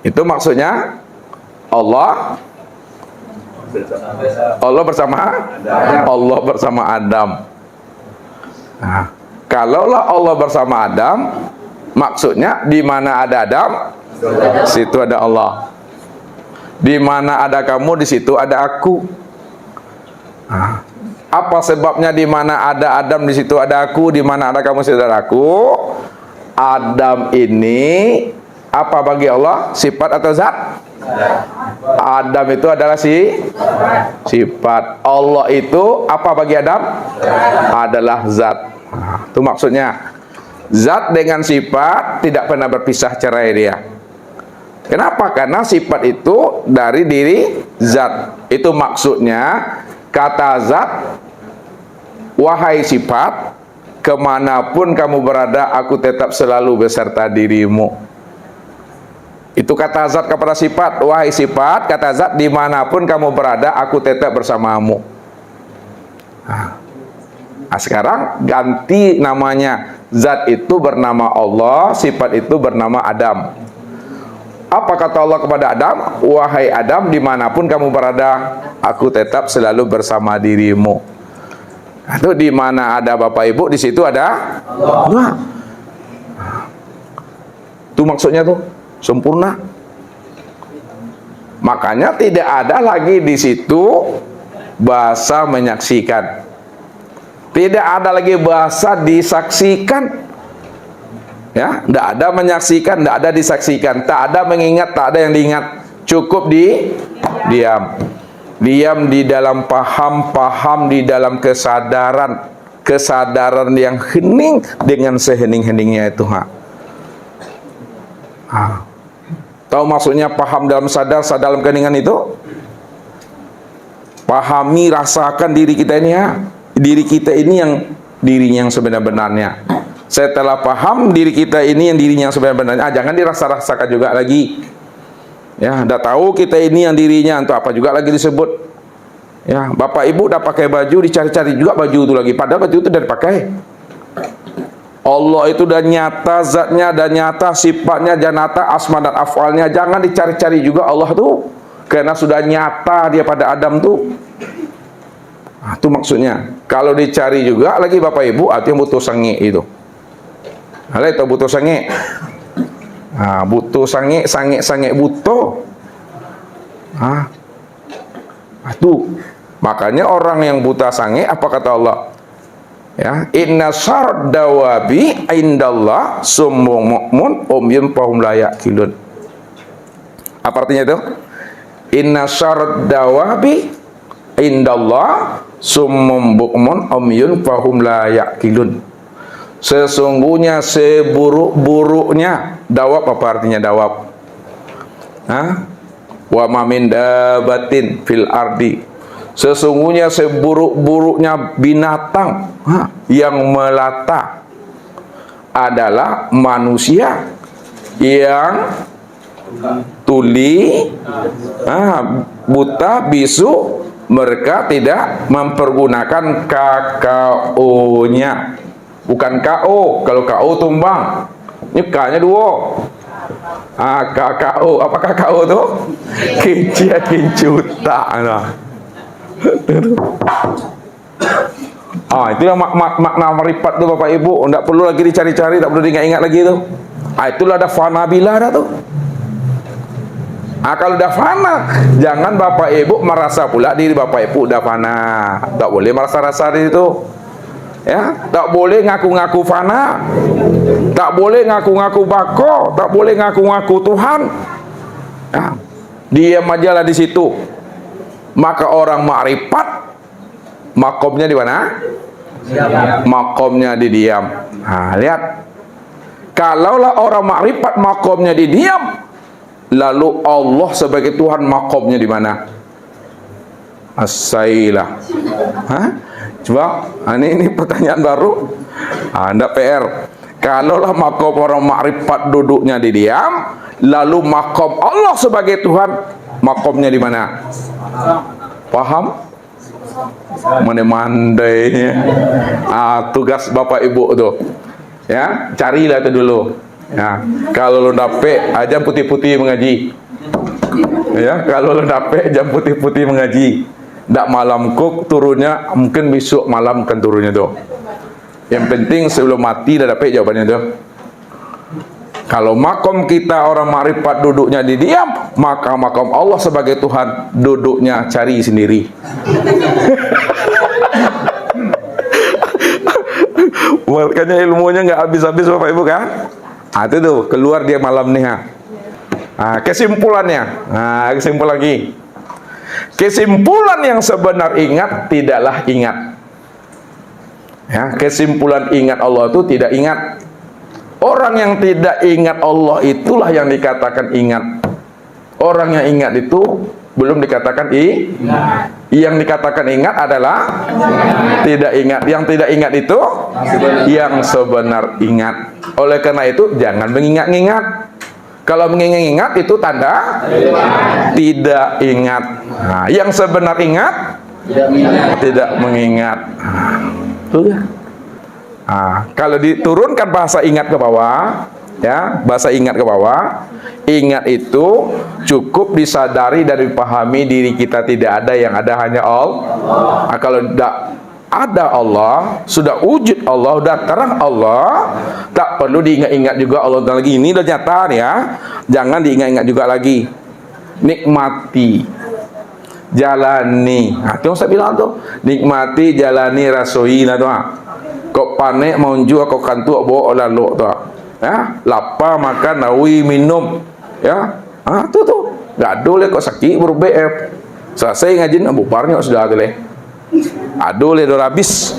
Itu maksudnya Allah bersama Adam. Kalaulah Allah bersama Adam, maksudnya di mana ada Adam, situ ada Allah. Di mana ada kamu, di situ ada aku. Apa sebabnya di mana ada Adam, di situ ada aku, di mana ada kamu, situ ada aku? Adam ini apa bagi Allah? Sifat atau zat? Adam itu adalah sifat. Allah itu apa bagi Adam? Adalah zat. Itu maksudnya. Zat dengan sifat tidak pernah berpisah cerai dia. Kenapa? Karena sifat itu dari diri zat. Itu maksudnya kata zat, wahai sifat, kemanapun kamu berada, aku tetap selalu beserta dirimu. Itu kata zat kepada sifat. Wahai sifat, kata zat, dimanapun kamu berada, aku tetap bersamamu. Sekarang ganti namanya. Zat itu bernama Allah, sifat itu bernama Adam. Apa kata Allah kepada Adam? Wahai Adam, dimanapun kamu berada, aku tetap selalu bersama dirimu. Itu di mana ada Bapak Ibu, di situ ada Allah. Itu maksudnya tuh sempurna. Makanya tidak ada lagi di situ bahasa menyaksikan. Tidak ada lagi bahasa disaksikan. Ya, tidak ada menyaksikan, tidak ada disaksikan, tak ada mengingat, tak ada yang diingat. Cukup diam. Diam di dalam paham di dalam kesadaran yang hening dengan sehening-heningnya itu. Tahu maksudnya paham dalam sadar, sadar dalam keheningan itu? Pahami, rasakan diri kita ini ya. Diri kita ini yang dirinya yang sebenar-benarnya. Setelah paham diri kita ini yang dirinya yang sebenar-benarnya, jangan dirasa-rasakan juga lagi. Ya, dah tahu kita ini yang dirinya, untuk apa juga lagi disebut. Ya, bapak ibu dah pakai baju, dicari-cari juga baju itu lagi. Padahal baju itu udah dipakai. Allah itu udah nyata zatnya, dan nyata sifatnya, dan nyata asma dan afalnya. Jangan dicari-cari juga Allah tuh, karena sudah nyata dia pada Adam tuh. Itu maksudnya. Kalau dicari juga lagi bapak ibu, itu yang butuh sange itu. Ada itu butuh sange. Butuh sange, sange butuh. Itu. Makanya orang yang buta sange, apa kata Allah? Ya, inna syarad dawabi indallah summun mu'mun umyun fahum la yaqilun. Apa artinya itu? Inna syarad dawabi indallah summun mu'mun umyun fahum la yaqilun. Sesungguhnya seburuk-buruknya dawab, apa artinya dawab? Wa ma min dabatin fil ardi. Sesungguhnya seburuk-buruknya binatang yang melata adalah manusia yang tuli, buta, bisu. Mereka tidak mempergunakan KKO-nya. Bukan KO. Kalau KO tumbang, ini K-nya dua. KKO. Apa KKO tuh? Kincia kincuta. Itulah makna meripat tuh bapak ibu. Tidak perlu lagi dicari-cari, tidak perlu diingat-ingat lagi tuh. Itulah ada fana bila dah tuh. Kalau udah fana, jangan bapak ibu merasa pula diri bapak ibu udah fana. Tak boleh merasa-rasa di situ. Ya, tak boleh ngaku-ngaku fana. Tak boleh ngaku-ngaku bako, tak boleh ngaku-ngaku Tuhan. Ya, diam aja lah di situ. Maka orang makrifat makomnya di mana? Makomnya di diam. Lihat. Kalaulah orang makrifat makomnya di diam, lalu Allah sebagai Tuhan makomnya di mana? As-sailah. Coba, ini pertanyaan baru. Anda PR. Kalaulah makom orang makrifat duduknya di diam, lalu makom Allah sebagai Tuhan makomnya di mana? Paham? Mandai-mandai. Tugas bapak ibu tuh. Ya, carilah itu dulu. Ya, kalau lo dapet jam putih-putih mengaji. Ya, kalau lo dapet jam putih-putih mengaji. Ndak malam kok turunnya, mungkin besok malam kan turunnya tuh. Yang penting sebelum mati dah dapat jawabannya tuh. Kalau makom kita orang makrifat duduknya di diam, maka makom Allah sebagai Tuhan duduknya cari sendiri. Makanya ilmunya nggak habis-habis bapak ibu kan? Itu tuh keluar dia malam nih. Kesimpulannya, kesimpulan lagi. Kesimpulan yang sebenar ingat tidaklah ingat. Ya, kesimpulan ingat Allah itu tidak ingat. Orang yang tidak ingat Allah itulah yang dikatakan ingat. Orang yang ingat itu belum dikatakan ingat. Yang dikatakan ingat adalah tidak ingat. Yang tidak ingat itu yang sebenar ingat. Oleh karena itu jangan mengingat-ingat. Kalau mengingat-ingat itu tanda tidak ingat. Yang sebenar ingat tidak mengingat. Kalau diturunkan bahasa ingat ke bawah, ya, bahasa ingat ke bawah, ingat itu cukup disadari dan dipahami diri kita tidak ada, yang ada hanya Allah. Kalau tidak ada Allah, sudah wujud Allah, sudah terang Allah, tak perlu diingat-ingat juga Allah lagi. Ini udah nyata ya, jangan diingat-ingat juga lagi. Nikmati, jalani. Itu yang saya bilang tuh, nikmati, jalani, rasoi lah tuh. Kok panik monju, kok kantuk bawa lalu tuh. Ya, lapar makan, nawi minum. Ya, tuh, gaduh le kok sakit berbef. Selesai ngajin bubarnya sudah tuh le. Aduh le habis.